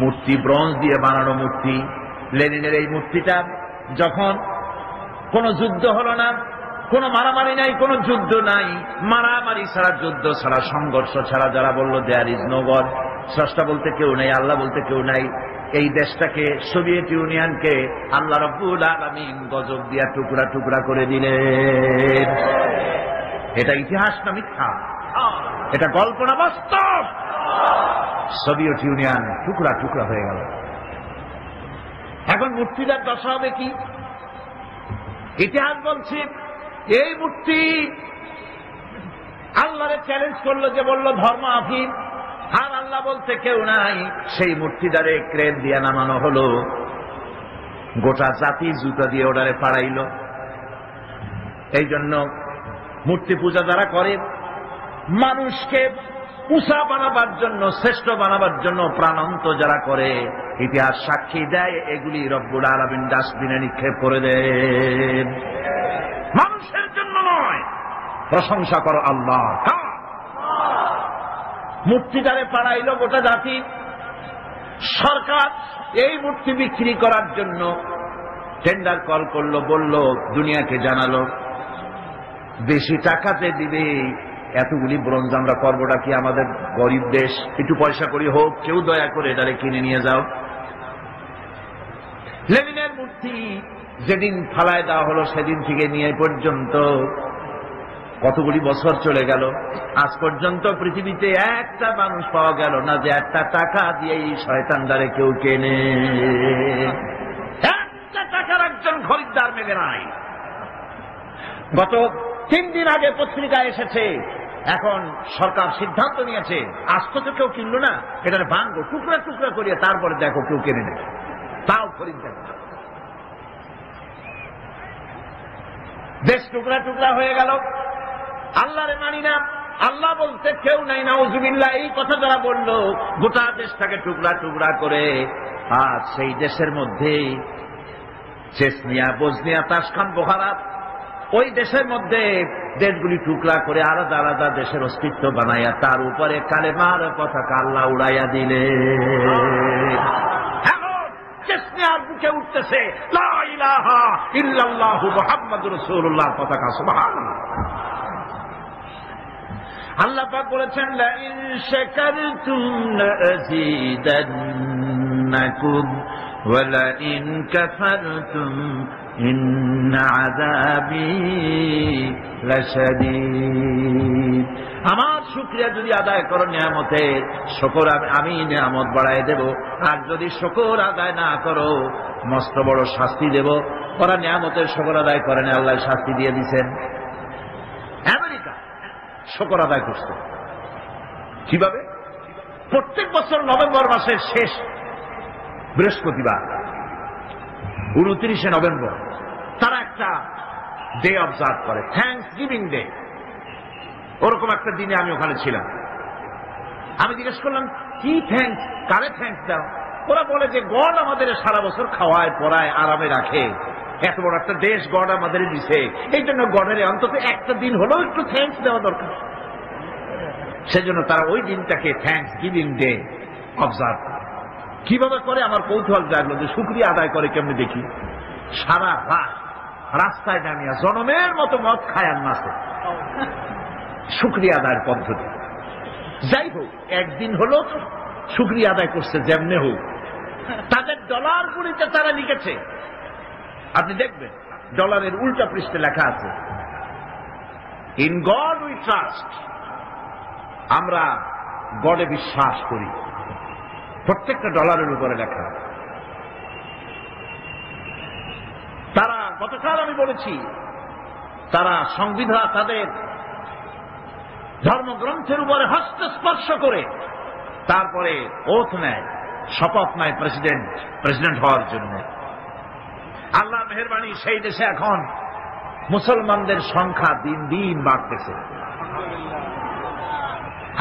মূর্তি, ব্রোঞ্জ দিয়ে বানানো মূর্তি, লেনিনের এই মূর্তিটা যখন কোনো যুদ্ধ হলো না, কোনো মারামারি নাই, কোনো যুদ্ধ নাই, মারামারি ছাড়া, যুদ্ধ ছাড়া, সংঘর্ষ ছাড়া যারা বলল দেয়ার ইজ নো গড, স্রষ্টা বলতে কেউ নেই, আল্লাহ বলতে কেউ নাই, এই দেশটাকে, সোভিয়েত ইউনিয়নকে আল্লাহ রাব্বুল আলামিন গজব দিয়া টুকরা টুকরা করে দিলেন। এটা ইতিহাস না মিথ্যা? এটা গল্প না বাস্তব? সোভিয়েত ইউনিয়ন টুকরা টুকরা হয়ে গেল। এখন মূর্তিটার দশা হবে কি? ইতিহাস বলছে এই মূর্তি আল্লাহরে চ্যালেঞ্জ করলো, যে বলল ধর্ম আফিম, আর আল্লাহ বলতে কেউ নাই। সেই মূর্তিটারে ক্রেন দিয়ে নামানো হলো, গোটা জাতি জুতা দিয়ে ওটারে পাড়াইল। এই জন্য মূর্তি পূজা যারা করে, মানুষকে উঁচা বানাবার জন্য, শ্রেষ্ঠ বানাবার জন্য প্রাণান্ত যারা করে, ইতিহাস সাক্ষী দেয় এগুলি রব্বুল আলামিন ডাস্টবিনে নিক্ষেপ করে দেন। মানুষের জন্য নয়, প্রশংসা করো আল্লাহ। মূর্তিটারে পাড়াইল গোটা জাতি। সরকার এই মূর্তি বিক্রি করার জন্য টেন্ডার কল করলো, বলল, দুনিয়াকে জানালো বেশি টাকাতে দিবে, এতগুলি ব্রোঞ্জ আমরা করবোটা কি, আমাদের গরিব দেশ, একটু পয়সা করি হোক, কেউ দয়া করে এটারে কিনে নিয়ে যাও। লেনিনের মূর্তি যেদিন ফালায় দেওয়া হলো, সেদিন থেকে নিয়ে পর্যন্ত কতগুলি বছর চলে গেল, আজ পর্যন্ত পৃথিবীতে একটা মানুষ পাওয়া গেল না যে একটা টাকা দিয়ে এই শয়তানদারে কেউ কেনে। একটা টাকার একজন খরিদ্দার মেলে নাই। গত 3 দিন আগে পত্রিকায় এসেছে, এখন সরকার সিদ্ধান্ত নিয়েছে আজ তো কেউ কিনলো না, এটার ভাঙবো, টুকরা টুকরা করিয়ে তারপরে দেখো কেউ কেনে নেবে, তাও খরিদ্দার। দেশ টুকরা টুকরা হয়ে গেল। আল্লাহরে মানি না, আল্লাহ বলতে কেউ নাই, নাউজুবিল্লাহ, এই কথা যারা বলল, গোটা দেশটাকে টুকরা টুকরা করে, আর সেই দেশের মধ্যে চেচনিয়া, বজনিয়া, তাসখান, বোখারাত, ওই দেশের মধ্যে দেশগুলি টুকরা করে আলাদা আলাদা দেশের অস্তিত্ব বানাইয়া তার উপরে কালেমার পতাকা আল্লাহ উড়াইয়া দিলে। চেচনিয়ার বুকে উঠতেছে লা ইলাহা ইল্লাল্লাহু মুহাম্মাদুর রাসূলুল্লাহ পতাকা। সুবহানাল্লাহ। আল্লাহ পাক বলেছেন, লা ইন শাকারতুম লাযীদান্নাকুম ওয়া লা ইন কাফারতুম ইন্না আযাবি লাশাদীদ। আমার শুকরিয়া যদি আদায় করো নিয়ামতের, শুকর আমি নিয়ামত বাড়ায় দেব, আর যদি শুকর আদায় না করো মস্ত বড় শাস্তি দেব। ওরা নিয়ামতের শুকর আদায় করে না, আল্লাহ শাস্তি দিয়ে দিচ্ছেন। আমেরিকা শুকর আদায় করছে কিভাবে? প্রত্যেক বছর নভেম্বর মাসের শেষ বৃহস্পতিবার 29শে নভেম্বর তারা একটা ডে অবজার্ভ করে, থ্যাঙ্কস গিভিং ডে। ওরকম একটা দিনে আমি ওখানে ছিলাম। আমি জিজ্ঞেস করলাম কি থ্যাঙ্কস, কারে থ্যাঙ্কস দাও? ওরা বলে যে গড আমাদের সারা বছর খাওয়ায় পড়ায় আরামে রাখে, এত বড় একটা দেশ গড আমাদের দিছে, এই জন্য গডের অন্তত একটা দিন হলেও একটু থ্যাঙ্কস দেওয়া দরকার। সেজন্য তারা ওই দিনটাকে থ্যাঙ্কস গিভিং ডে অবজার্ভ করে। কিভাবে করে আমার কৌতূহল জাগলো যে শুকরিয়া আদায় করে কেমনি দেখি। সারা রাত রাস্তায় নামিয়া জনমের মতো মদ খায় আর নাচে, শুকরিয়া আদায়ের পদ্ধতি। যাই হোক, একদিন হলো তো শুকরিয়া আদায় করছে যেমনে হোক। তাদের ডলার গুলিতে তারা লিখেছে, আপনি দেখবেন ডলারের উল্টা পৃষ্ঠে লেখা আছে ইন গড উই ট্রাস্ট, আমরা গডে বিশ্বাস করি। প্রত্যেকটা ডলারের উপরে লেখা। তারা গতকাল আমি বলেছি, তারা সংবিধান তাদের ধর্মগ্রন্থের উপরে হস্তস্পর্শ করে তারপরে ওথ নেয়, শপথ নেয় প্রেসিডেন্ট হওয়ার জন্য। আল্লাহ মেহেরবানি, সেই দেশে এখন মুসলমানদের সংখ্যা দিন দিন বাড়তেছে।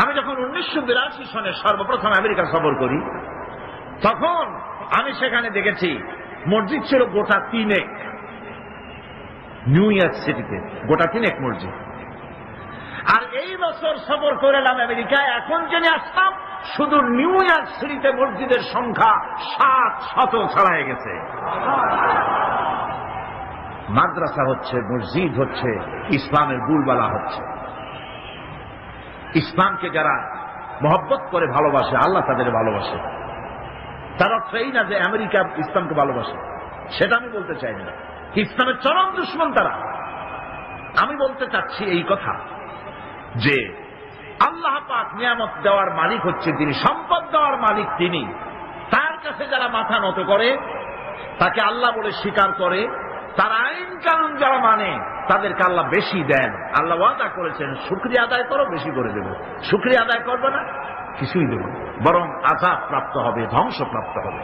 আমি যখন 1982 সনে সর্বপ্রথম আমেরিকা সফর করি, তখন আমি সেখানে দেখেছি মসজিদ ছিল গোটা 3 নিউ ইয়র্ক সিটিতে, গোটা 3 মসজিদ। আর এই বছর সফর করলাম আমেরিকায়, এখন জেনে আসলাম শুধু নিউ ইয়র্ক সিটিতে মসজিদের সংখ্যা 700 ছাড়াই গেছে। মাদ্রাসা হচ্ছে, মসজিদ হচ্ছে, ইসলামের বুলবালা হচ্ছে। ইসলামকে যারা মহব্বত করে ভালোবাসে, আল্লাহ তাদের ভালোবাসে। তার অর্থ এই না যে আমেরিকা ইসলামকে ভালোবাসে, সেটা আমি বলতে চাই না। ইসলামের চরম দুশমন তারা। আমি বলতে চাচ্ছি এই কথা যে আল্লাহ পাক নিয়ামত দেওয়ার মালিক হচ্ছে তিনি, সম্পদ দেওয়ার মালিক তিনি। তার কাছে যারা মাথা নত করে, তাকে আল্লাহ বলে স্বীকার করে, তার আইন কানুন যারা মানে, তাদেরকে আল্লাহ বেশি দেন। আল্লাহ ওয়াদা করেছেন শুকরিয়া আদায় করো, বেশি করে দেব। শুকরিয়া আদায় করবে না, কিছুই দেব, বরং আযাব প্রাপ্ত হবে, ধ্বংস প্রাপ্ত হবে।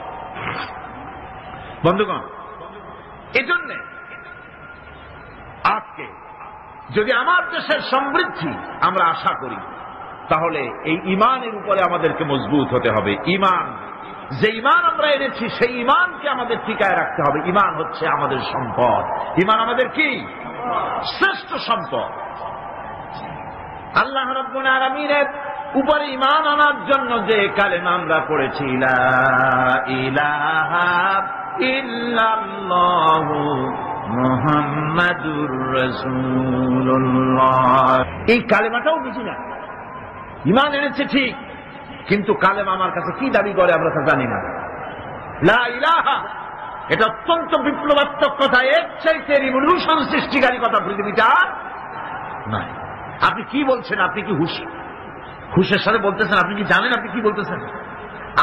বন্ধুগণ, এজন্য আজকে যদি আমার দেশের সমৃদ্ধি আমরা আশা করি, তাহলে এই ঈমানের উপরে আমাদেরকে মজবুত হতে হবে। ঈমান, যে ঈমান আমরা এনেছি সেই ঈমানকে আমাদের টিকায় রাখতে হবে। ঈমান হচ্ছে আমাদের সম্পদ। ঈমান আমাদের কি? শ্রেষ্ঠ সম্পদ। আল্লাহ রাব্বুল আলামিনের উপরে ঈমান আনার জন্য যে কালেমা আমরা পড়েছি, লা ইলাহা ইল্লাল্লাহু মুহাম্মাদুর রাসূলুল্লাহ, এই কালেমাটাও বুঝি না। ঈমান এনেছে ঠিক, কিন্তু কালেমা আমার কাছে কি দাবি করে আমরা তা জানি না। লা ইলাহা, এটা অত্যন্ত বিপ্লবাত্মক কথা, এর চাইতে রিভলিউশন সৃষ্টিকারী কথা পৃথিবীটা নাই। আপনি কি বলছেন? আপনি কি হুশের সাথে বলতেছেন? আপনি কি জানেন আপনি কি বলতেছেন?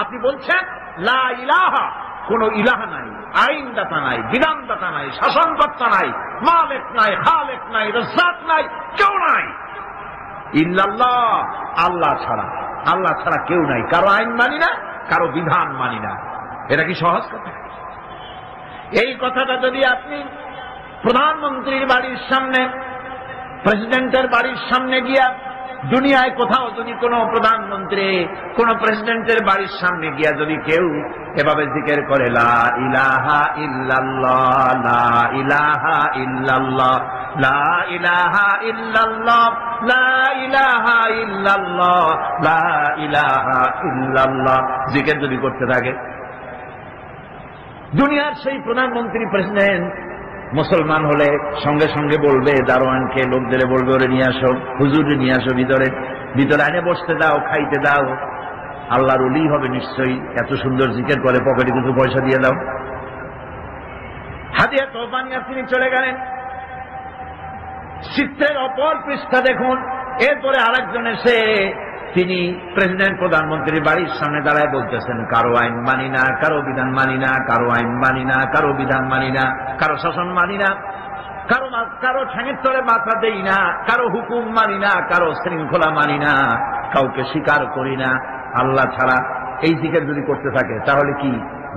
আপনি বলছেন লা ইলাহা, কোন ইলাহা নাই, আইনদাতা নাই, বিধানদাতা নাই, শাসনকর্তা নাই, মালিক নাই, খালেক নাই, রাজ্জাক নাই, কেউ নাই। ইল্লাল্লাহ, আল্লাহ ছাড়া, আল্লাহ ছাড়া কেউ নাই। কারো আইন মানি না, কারো বিধান মানি না। এটা কি সহজ কথা? এই কথাটা যদি আপনি প্রধানমন্ত্রীর বাড়ির সামনে, প্রেসিডেন্টের বাড়ির সামনে গিয়া, দুনিয়ায় কোথাও যদি কোনো প্রধানমন্ত্রী, কোন প্রেসিডেন্টের বাড়ির সামনে গিয়া যদি কেউ এভাবে জিকির করে লা ইলাহা ইল্লাল্লাহ, লা ইলাহা ইল্লাল্লাহ, লা ইলাহা ইল্লাল্লাহ, লা ইলাহা ইল্লাল্লাহ, লা ইলাহা ইল্লাল্লাহ জিকির যদি করতে থাকে, দুনিয়ার সেই প্রধানমন্ত্রী, প্রেসিডেন্ট মুসলমান হলে সঙ্গে সঙ্গে বলবে দারোয়ানকে, লোকদের বলবে ওরে নিয়ে আসো, হুজুরে নিয়ে আসো, ভিতরে আইনে বসতে দাও, খাইতে দাও। আল্লাহর ওলি হবে নিশ্চয়ই, এত সুন্দর জিকির করে, পকেটে কিছু পয়সা দিয়ে দাও। হাদিয়া তোহফা নিয়ে তিনি চলে গেলেন। চিত্রের অপর পৃষ্ঠা দেখুন, এরপরে আরেকজন এসে তিনি প্রেসিডেন্ট প্রধানমন্ত্রীর বাড়ির সামনে দাঁড়ায় বলতেছেন, কারো আইন মানি না, কারো বিধান মানি না, কারো আইন মানি না, কারো বিধান মানি না, কারো শাসন মানি না, কারো ঠ্যাঙের তলে মাথা দেই না, কারো হুকুম মানি না, কারো শৃঙ্খলা মানি না, কাউকে স্বীকার করি না আল্লাহ ছাড়া। এই জিকির যদি করতে থাকে তাহলে কি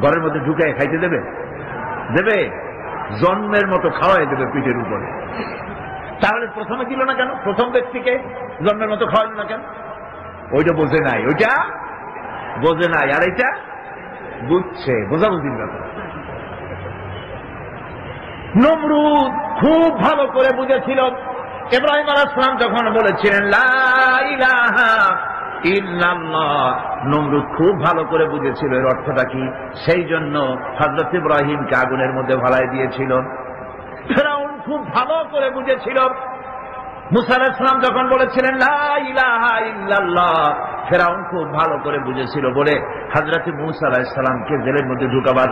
ঘরের মধ্যে ঢুকে খাইতে দেবে? দেবে? জন্মের মতো খাওয়াই দেবে পিঠের উপরে। তাহলে প্রথমে দিল না কেন? প্রথম ব্যক্তিকে জন্মের মতো খাওয়াইল না কেন? ওইটা বোঝে নাই, ওইটা বোঝে নাই, আর এইটা বুঝছে, বোঝাবুঝির ব্যাপার। নমরুদ খুব ভালো করে বুঝেছিল। ইব্রাহিম আলাইহিস সালাম যখন বলেছিলেন লা ইলাহা ইল্লাল্লাহ, নমরুদ খুব ভালো করে বুঝেছিল এর অর্থটা কি। সেই জন্য হযরত ইব্রাহিমকে আগুনের মধ্যে ভালাই দিয়েছিল। ফিরআউন খুব ভালো করে বুঝেছিল। মুসা আলাইহিস সালাম যখন বলেছিলেন লা ইলাহা ইল্লাল্লাহ, ফিরআউন খুব ভালো করে বুঝেছিল বলে হযরত মুসা আলাইহিস সালামকে জেলের মধ্যে ঢুকাবার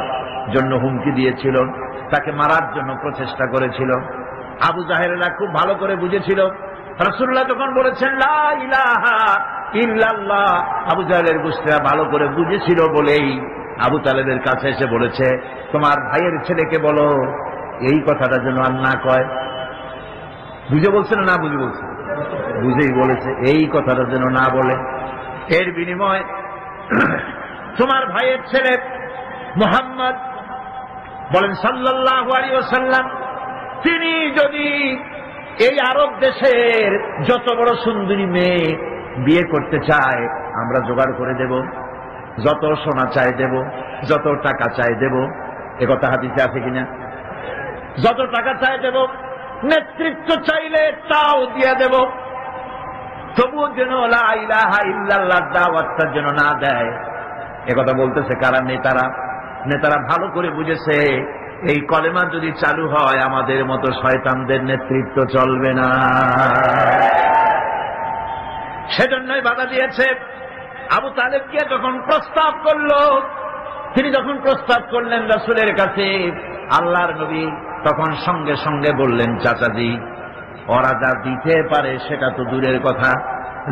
জন্য হুমকি দিয়েছিল, তাকে মারার জন্য প্রচেষ্টা করেছিল। আবু জাহেলরা খুব ভালো করে বুঝেছিল। রাসূলুল্লাহ যখন বলেছেন লা ইলাহা ইল্লাল্লাহ, আবু জাহেলের গোষ্ঠীরা ভালো করে বুঝেছিল বলেই আবু তালেবের কাছে এসে বলেছে, তোমার ভাইয়ের ছেলেকে বলো এই কথাটা যেন আর না কয়। বুঝে বলছে না বুঝে বলছে? বুঝেই বলেছে, এই কথাটা যেন না বলে। এর বিনিময় তোমার ভাইয়ের ছেলে মুহাম্মদ বলেন সাল্লাল্লাহু আলাইহি ওয়াসাল্লাম, তিনি যদি এই আরব দেশের যত বড় সুন্দরী মেয়ে বিয়ে করতে চায় আমরা জোগাড় করে দেব, যত সোনা চাই দেব, যত টাকা চাই দেব। একথা হাদিসে আছে কিনা? যত টাকা চাই দেব, নেতৃত্ব চাইলে তাও দিয়ে দেব, তবুও যেন লা ইলাহা ইল্লাল্লাহ দাওয়াতটা যেন না দেয়। একথা বলতেছে কারা? নেতারা ভালো করে বুঝেছে এই কলেমা যদি চালু হয় আমাদের মতো শয়তানদের নেতৃত্ব চলবে না, সেজন্যই বাধা দিয়েছে। আবু তালেবকে যখন প্রস্তাব করলো, তিনি যখন প্রস্তাব করলেন রাসূলের কাছে, আল্লাহর নবী তখন সঙ্গে সঙ্গে বললেন, চাচাজি ওরা যা দিতে পারে সেটা তো দূরের কথা,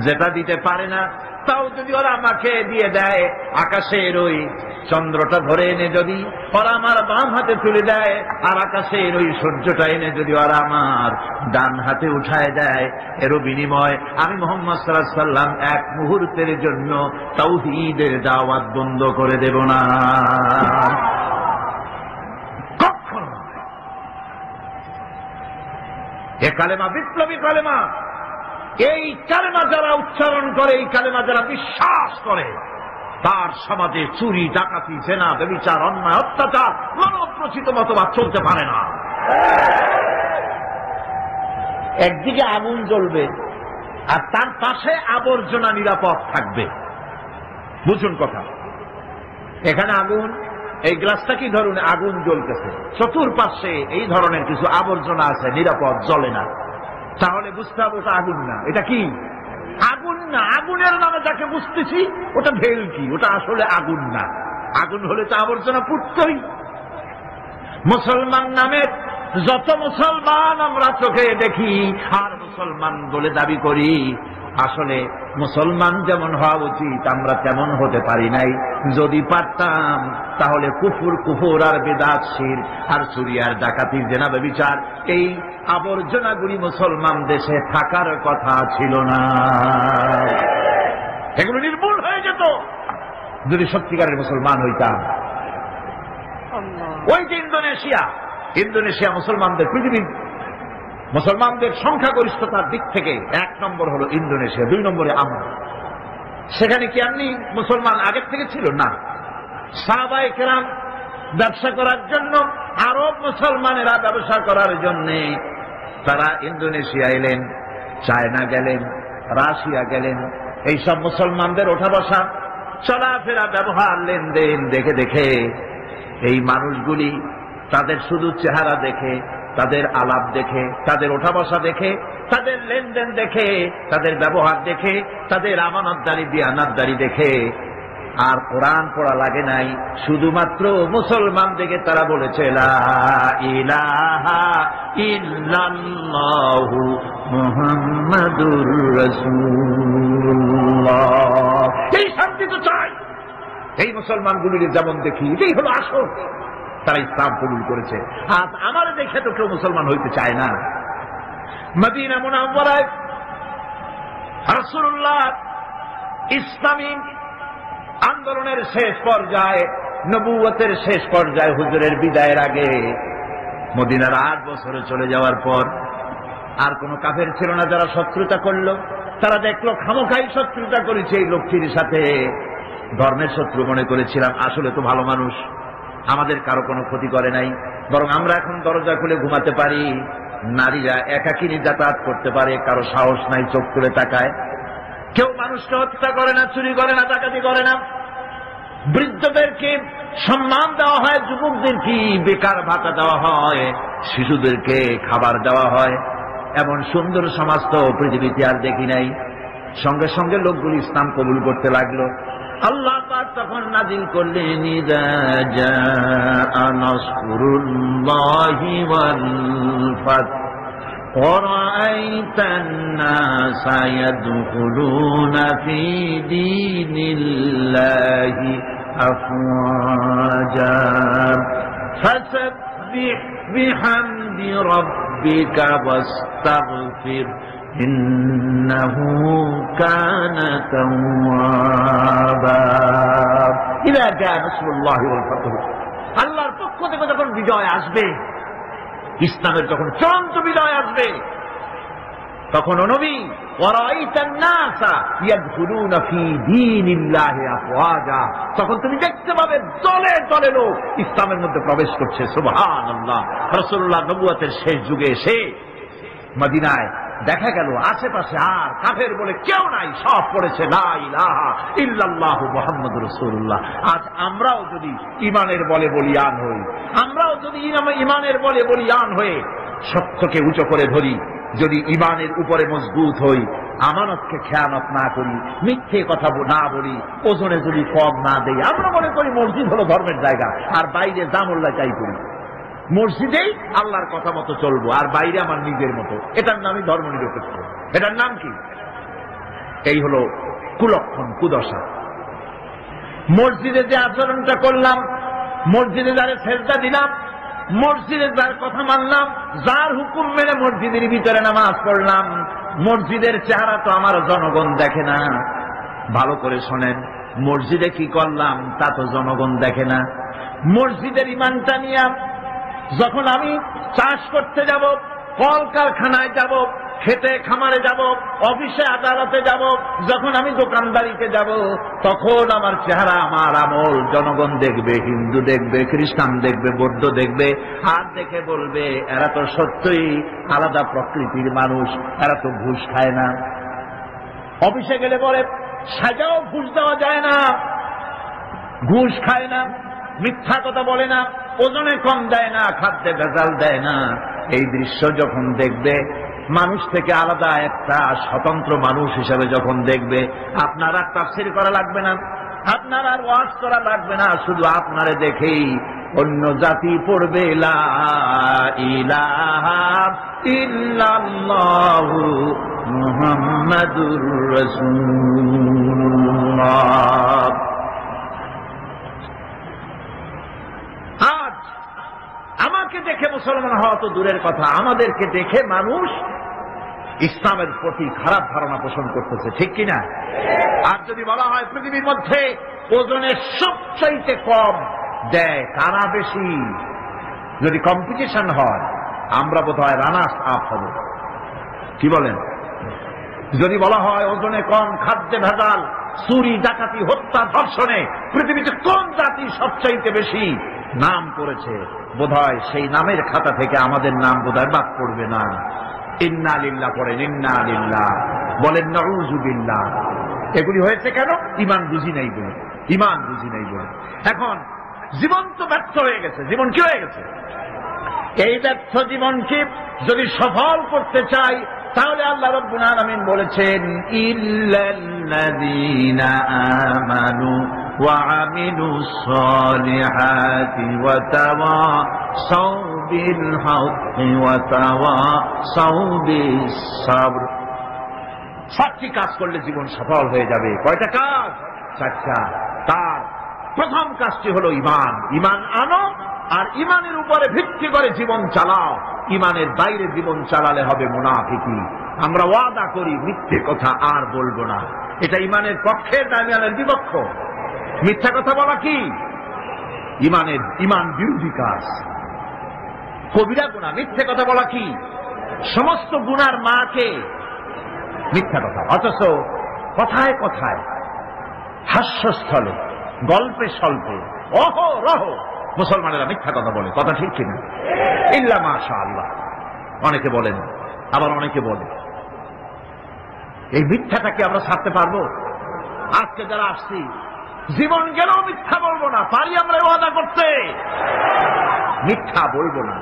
যেটা দিতে পারে না তাও যদি ওরা আমাকে দিয়ে দেয়, আকাশের ওই চন্দ্রটা ধরে এনে যদি ওরা আমার বাম হাতে তুলে দেয়, আর আকাশের ওই সূর্যটা এনে যদি ওরা আমার ডান হাতে উঠায় দেয়, এরও বিনিময় আমি মুহাম্মদ সাল্লাল্লাহু আলাইহি ওয়াসাল্লাম এক মুহূর্তের জন্য তাওহীদের দাওয়াত বন্ধ করে দেব না। কখনো এ কালেমা বিপ্লবী কালেমা। এই কালেমা যারা উচ্চারণ করে, এই কালেমা যারা বিশ্বাস করে, তার সমাজে চুরি, ডাকাতি, জেনা, ব্যভিচার, অন্যায়, অত্যাচার, মানব প্রচিত মতবাদ চলতে পারে না। একদিকে আগুন জ্বলবে আর তার পাশে আবর্জনা নিরাপদ থাকবে। বুঝুন কথা, এখানে আগুন, এই গ্লাসটা কি ধরুন আগুন জ্বলতেছে, চতুর্পাশে এই ধরনের কিছু আবর্জনা আছে, নিরাপদ, জ্বলে না। তাহলে বুঝতে হবে ওটা আগুন না। এটা কি? আগুন না। আগুনের নামে যাকে বুঝতেছি ওটা ভেলকি, ওটা আসলে আগুন না। আগুন হলে তো আবর্জনা পুড়তই। মুসলমান নামে যত মুসলমান আমরা চোখে দেখি আর মুসলমান বলে দাবি করি, আসলে মুসলমান যেমন হওয়া উচিত আমরা তেমন হতে পারি নাই। যদি পারতাম তাহলে কুফর আর বিদআত, শিরক আর চুরি আর ডাকাতি, জেনা, ব্যভিচার, এই আবর্জনাগুলি মুসলমান দেশে থাকার কথা ছিল না। এগুলো নির্মূল হয়ে যেত যদি সত্যিকারের মুসলমান হইতাম। ওই যে ইন্দোনেশিয়া মুসলমানদের, পৃথিবীর মুসলমানদের সংখ্যাগরিষ্ঠতার দিক থেকে 1 নম্বর হলো ইন্দোনেশিয়া, 2 নম্বরে আমরা। সেখানে কি এমনি মুসলমান আগের থেকে ছিল না? সাহাবায়ে কেরাম ব্যবসা করার জন্য, আরব মুসলমানেরা ব্যবসা করার জন্য তারা ইন্দোনেশিয়া এলেন, চায়না গেলেন, রাশিয়া গেলেন। এইসব মুসলমানদের ওঠা বসা, চলাফেরা, ব্যবহার, লেনদেন দেখে দেখে এই মানুষগুলি তাদের শুধু চেহারা দেখে, তাদের আলাপ দেখে, তাদের ওঠা বসা দেখে, তাদের লেনদেন দেখে, তাদের ব্যবহার দেখে, তাদের আমানতদারি দিয়ানাতদারি দেখে আর কোরআন পড়া লাগে নাই, শুধুমাত্র মুসলমান দেখে তারা বলেছে লা ইলাহা ইল্লাল্লাহু মুহাম্মাদুর রাসূলুল্লাহ। এই শান্তি তো চাই। এই মুসলমানগুলির যেমন দেখি এটাই হলো আসল, তারা ইসলাম কবুল করেছে। আজ আমার দেখে তো কেউ মুসলমান হইতে চায় না। মদিনা মুনাওয়ারায় রাসূলুল্লাহ ইসলামী আন্দোলনের শেষ পর্যায়ে, নবুয়তের শেষ পর্যায়ে, হুজুরের বিদায়ের আগে, মদিনার 8 বছরে চলে যাওয়ার পর আর কোন কাফের ছিল না যারা শত্রুতা করলো। তারা দেখলো খামোখাই শত্রুতা করেছে এই লোকটির সাথে, ধর্মের শত্রু মনে করেছিলাম, আসলে তো ভালো মানুষ, আমাদের কারো কোনো ক্ষতি করে নাই, বরং আমরা এখন দরজা খুলে ঘুমাতে পারি, নারীরা একাকিনী যাতায়াত করতে পারে, কারো সাহস নাই চোখ তুলে তাকায়, কেউ মানুষকে হত্যা করে না, চুরি করে না, ডাকাতি করে না, বৃদ্ধদেরকে সম্মান দেওয়া হয়, যুবকদেরকে বেকার ভাতা দেওয়া হয়, শিশুদেরকে খাবার দেওয়া হয়। এমন সুন্দর সমাজ তো পৃথিবীতে আর দেখি নাই। সঙ্গে সঙ্গে লোকগুলি ইসলাম কবুল করতে লাগলো। আল্লাহ পাক তখন নাজিল করলেন ইযা জাআ নাসরুল্লাহি ওয়াল ফাত وَرَأَيْتَ النَّاسَ يَدْخُلُونَ فِي دِينِ اللَّهِ أَفْوَاجًا فَسَبِّحْ بِحَمْدِ رَبِّكَ وَاسْتَغْفِرْ إِنَّهُ كَانَ تَوَّابًا إِذَا جَاءَ نَصْرُ اللَّهِ وَالْفَتْحُ। আল্লাহর পক্ষ থেকে যখন বিজয় আসবে, ইসলামের যখন চূড়ান্ত বিজয় আসবে, তখন নবী ওয়ারাইতান নাসা ইয়াদখুলুনা ফি দীনিল্লাহি আফওয়াজা, তখন তুমি দেখতে পাবে দলে দলে লোক ইসলামের মধ্যে প্রবেশ করছে। সুবহানাল্লাহ। রাসূলুল্লাহ নবুয়তের শেষ যুগে এসে মদিনায় দেখা গেল আশেপাশে আর কাফের বলে কেউ নাই, সব পড়েছে লা ইলাহা ইল্লাল্লাহু মুহাম্মাদুর রাসূলুল্লাহ। আজ আমরাও যদি ঈমানের বলে বলিয়ান হই, আমরাও যদি ঈমানের বলে বলিয়ান হয়ে সত্যকে উঁচু করে ধরি, যদি ঈমানের উপরে মজবুত হই, আমানতকে খেয়ানত না করি, মিথ্যে কথা না বলি, ওজনে যদি কম না দেই, আমরা মনে করি মসজিদ হলো ধর্মের জায়গা, আর বাইরে জামুল্লাহ চাই করি। মসজিদেই আল্লাহর কথা মতো চলবো, আর বাইরে আমার নিজের মতো। এটার নামই ধর্ম নিরপেক্ষ। এটার নাম কি? এই হলো কুলক্ষণ, কুদশা। মসজিদে যে আচরণটা করলাম, মসজিদে যারে সেজদা দিলাম, মসজিদে যার কথা মানলাম, যার হুকুম মেনে মসজিদের ভিতরে নামাজ পড়লাম, মসজিদের চেহারা তো আমার জনগণ দেখে না। ভালো করে শোনেন, মসজিদে কি করলাম তা তো জনগণ দেখে না। মসজিদের ইমানটা নিয়ে যখন আমি চাষ করতে যাব, কলকারখানায় যাব, খেতে খামারে যাব, অফিসে আদালতে যাব, যখন আমি দোকানদারিতে যাব, তখন আমার চেহারা, আমার আমল জনগণ দেখবে, হিন্দু দেখবে, খ্রিস্টান দেখবে, বৌদ্ধ দেখবে, আর দেখে বলবে এরা তো সত্যই আলাদা প্রকৃতির মানুষ, এরা তো ঘুষ খায় না। অফিসে গেলে বলে সাজাও ঘুষ দেওয়া যায় না, ঘুষ খায় না, মিথ্যা কথা বলে না, ওজনে কম দেয় না, খাদ্যে ভেজাল দেয় না। এই দৃশ্য যখন দেখবে, মানুষ থেকে আলাদা একটা স্বতন্ত্র মানুষ হিসেবে যখন দেখবে, আপনার আর তাফসীর করা লাগবে না, আপনার আর ওয়াজ করা লাগবে না, শুধু আপনারে দেখেই অন্য জাতি পড়বে লা ইলাহা ইল্লাল্লাহু মুহাম্মাদুর রাসূলুল্লাহ। আমাকে দেখে মুসলমান হওয়া তো দূরের কথা, আমাদেরকে দেখে মানুষ ইসলামের প্রতি খারাপ ধারণা পোষণ করতেছে, ঠিক কিনা? আর যদি বলা হয় পৃথিবীর মধ্যে ওজনের সবচাইতে কম দেয় কারা বেশি, যদি কম্পিটিশন হয় আমরা বোধহয় রানার্স আপ হব, কি বলেন? যদি বলা হয় ওজনে কম, খাদ্যে ভেজাল, চুরি ডাকাতি হত্যা ধর্ষণে পৃথিবীতে কোন জাতি সবচাইতে বেশি নাম করেছে, বোধহয় সেই নামের খাতা থেকে আমাদের নাম বোধহয় বাদ পড়বে না। ইন্না লিল্লাহ পড়েন, ইন্না লিল্লাহ বলেন, নাউযু বিল্লাহ। এগুলি হয়েছে কেন? ঈমান বুঝি নাই বলে, ঈমান বুঝি নাই বলে। এখন জীবন তো ব্যর্থ হয়ে গেছে। জীবন কি হয়ে গেছে? এই ব্যর্থ জীবনকে যদি সফল করতে চাই, তাহলে আল্লাহ রাব্বুল আলামিন বলেছেন ইল্লাল্লাযীনা আমানু وعملوا الصالحات وتواصوا بالحق وتواصوا بالصبر। 7টি কাজ করলে জীবন সফল হয়ে যাবে। কয়টা কাজ? 4টা। তার প্রথম কাজটি হলো ঈমান। ঈমান আনো আর ঈমানের উপরে ভিত্তি করে জীবন চালাও। ঈমানের বাইরে জীবন চালালে হবে মুনাফিকি। আমরা ওয়াদা করি মিথ্যে কথা আর বলবো না, এটা ঈমানের পক্ষের না ঈমানের বিপক্ষ? মিথ্যা কথা বলা কি ঈমান বিরোধী কাজ, কবিরা গুনাহ। মিথ্যে কথা বলা কি? সমস্ত গুনার মাকে মিথ্যা কথা। অথচ কথায় কথায়, হাস্যস্থলে, গল্পে স্বল্পে, অহরহ মুসলমানেরা মিথ্যা কথা বলে। কথা ঠিক কিনা? ইল্লা মাশাআল্লাহ। অনেকে বলেন, আবার অনেকে বলে। এই মিথ্যাটাকে আমরা ছাড়তে পারবো? আজকে যারা আসছি, জীবন গেলেও মিথ্যা বলবো না। পারি আমরা ওয়াদা করতে? মিথ্যা বলবো না,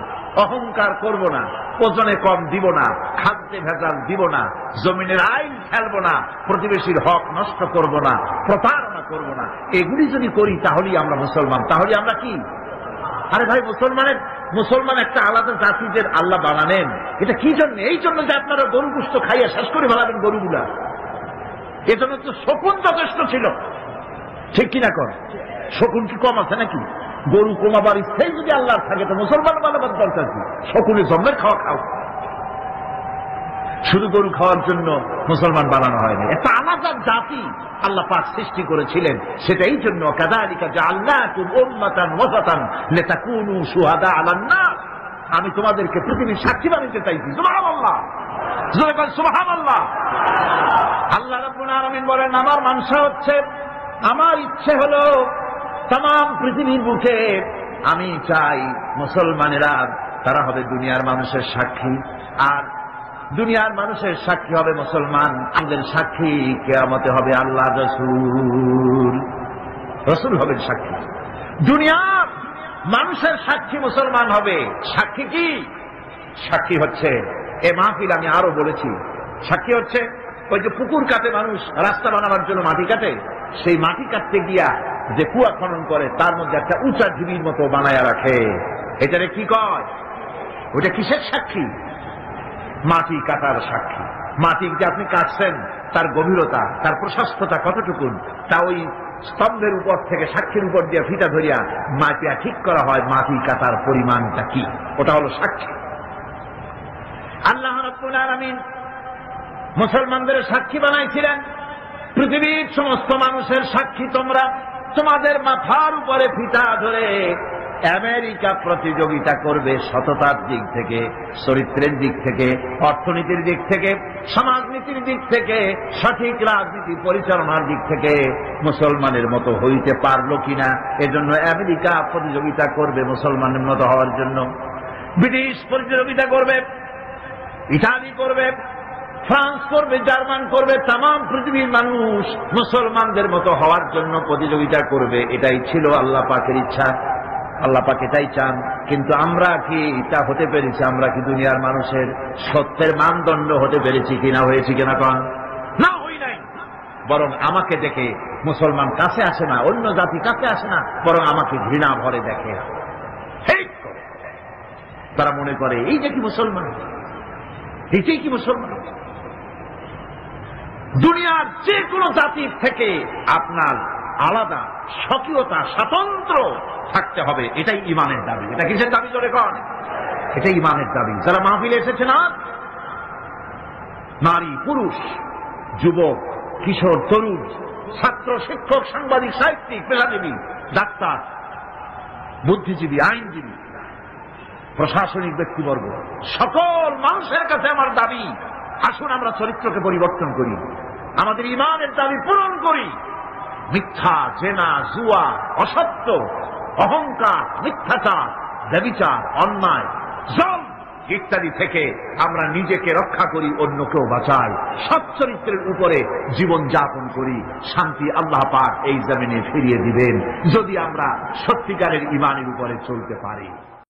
অহংকার করব না, ওজনে কম দিব না, খাদ্যে ভেজাল দিব না, জমিনের আইন ফেলবো না, প্রতিবেশীর হক নষ্ট করব না, প্রতারণা করব না। এগুলি যদি করি তাহলেই আমরা মুসলমান। তাহলে আমরা কি? আরে ভাই, মুসলমান একটা আলাদা জাতিদের আল্লাহ বানানেন। এটা কি জন্য? এই জন্য যে আপনারা গরু গোশত খাইয়া শেষ করে ফেলাবেন গরুগুলা। এজন্য তো শকুন যথেষ্ট ছিল, ঠিক কিনা? কর শকুন কি কম আছে নাকি? গরু কমাবার ইচ্ছাই যদি আল্লাহর থাকে তো মুসলমান বানাবার দরকার কি? শকুনের জন্মের খাওয়া খাও। শুধু গরু খাওয়ার জন্য মুসলমান বানানো হয়নি। একটা আলাদা জাতি আল্লাহ পাক সৃষ্টি করেছিলেন। সেটাই জন্য কাযালিকা জাআলনাকুম উম্মাতান ওয়াসাতান লিতাকুনু শুহাদা আলান নাস। আমি তোমাদেরকে পৃথিবীর সাক্ষী বানাতে চাইছি। সুবহানাল্লাহ, জোরে বল সুবহানাল্লাহ। আল্লাহ রাব্বুল আলামিন বলেন, আমার মানসা হচ্ছে, আমার ইচ্ছে হলো তাম পৃথিবীর বুকে আমি চাই মুসলমানেরা তারা হবে দুনিয়ার মানুষের সাক্ষী, আর দুনিয়ার মানুষের সাক্ষী হবে মুসলমান। আমাদের সাক্ষী কিয়ামতে হবে আল্লাহ রসুল হবেন সাক্ষী। দুনিয়ার মানুষের সাক্ষী মুসলমান হবে। সাক্ষী কি? সাক্ষী হচ্ছে এ মাহফিল, আমি আরো বলেছি, সাক্ষী হচ্ছে ওই যে পুকুর কাটে মানুষ রাস্তা বানাবার জন্য মাটি কাটে, সেই মাটি কাটতে গিয়া যে কুয়া খনন করে তার মধ্যে একটা উঁচা ঢিবির মতো বানায়া রাখে। এটারে কি কয়? ওটা কিসের সাক্ষী? মাটি কাটার সাক্ষী। মাটি যে আপনি কাটছেন তার গভীরতা, তার প্রশস্ততা কতটুকুন, তা ওই স্তম্ভের উপর থেকে সাক্ষীর উপর দিয়ে ফিতা ধরিয়া মাটিয়া ঠিক করা হয় মাটি কাটার পরিমাণটা কি। ওটা হলো সাক্ষী। আল্লাহ রাব্বুল আলামিন মুসলমানদের সাক্ষী বানাইছিলেন। পৃথিবীর সমস্ত মানুষের সাক্ষী তোমরা। তোমাদের মাথার উপরে ফিতা ধরে আমেরিকা প্রতিযোগিতা করবে সততার দিক থেকে, চরিত্রের দিক থেকে, অর্থনীতির দিক থেকে, সমাজনীতির দিক থেকে, সঠিক রাজনীতি পরিচালনার দিক থেকে মুসলমানের মতো হইতে পারলো কিনা। এজন্য আমেরিকা প্রতিযোগিতা করবে মুসলমানের মতো হওয়ার জন্য, ব্রিটিশ প্রতিযোগিতা করবে, ইতালি করবে, ফ্রান্স করবে, জার্মান করবে, তাম পৃথিবীর মানুষ মুসলমানদের মতো হওয়ার জন্য প্রতিযোগিতা করবে। এটাই ছিল আল্লাহ পাকের ইচ্ছা। আল্লাহ পাক এটাই চান। কিন্তু আমরা কি তা হতে পেরেছি? আমরা কি দুনিয়ার মানুষের সত্যের মানদণ্ড হতে পেরেছি কিনা? হয়েছি কিনা? কন না, হই নাই। বরং আমাকে দেখে মুসলমান কাছে আসে না, অন্য জাতি কাছে আসে না, বরং আমাকে ঘৃণা ভরে দেখে। তারা মনে করে এই যে কি মুসলমান, এইটাই কি মুসলমান। দুনিয়ার যে কোনো জাতির থেকে আপনার আলাদা স্বকীয়তা, স্বাতন্ত্র থাকতে হবে। এটাই ইমানের দাবি। এটা কিসের দাবি? জোরে কন। এটাই ইমানের দাবি। যারা মাহফিলে এসেছে না, নারী, পুরুষ, যুবক, কিশোর, তরুণ, ছাত্র, শিক্ষক, সাংবাদিক, সাহিত্যিক, পেশাজীবী, ডাক্তার, বুদ্ধিজীবী, আইনজীবী, প্রশাসনিক ব্যক্তিবর্গ, সকল মানুষের কাছে আমার দাবি, আসুন আমরা চরিত্রকে পরিবর্তন করি, আমাদের ইমানের দাবি পূরণ করি। মিথ্যা, জেনা, জুয়া, অসত্য, অহংকার, মিথ্যাচার, ব্যভিচার, অন্যায়, জল ইত্যাদি থেকে আমরা নিজেকে রক্ষা করি, অন্যকেও বাঁচাই, সৎ চরিত্রের উপরে জীবন যাপন করি। শান্তি আল্লাহ পাক এই জমিনে ফিরিয়ে দিবেন যদি আমরা সত্যিকারের ইমানের উপরে চলতে পারি।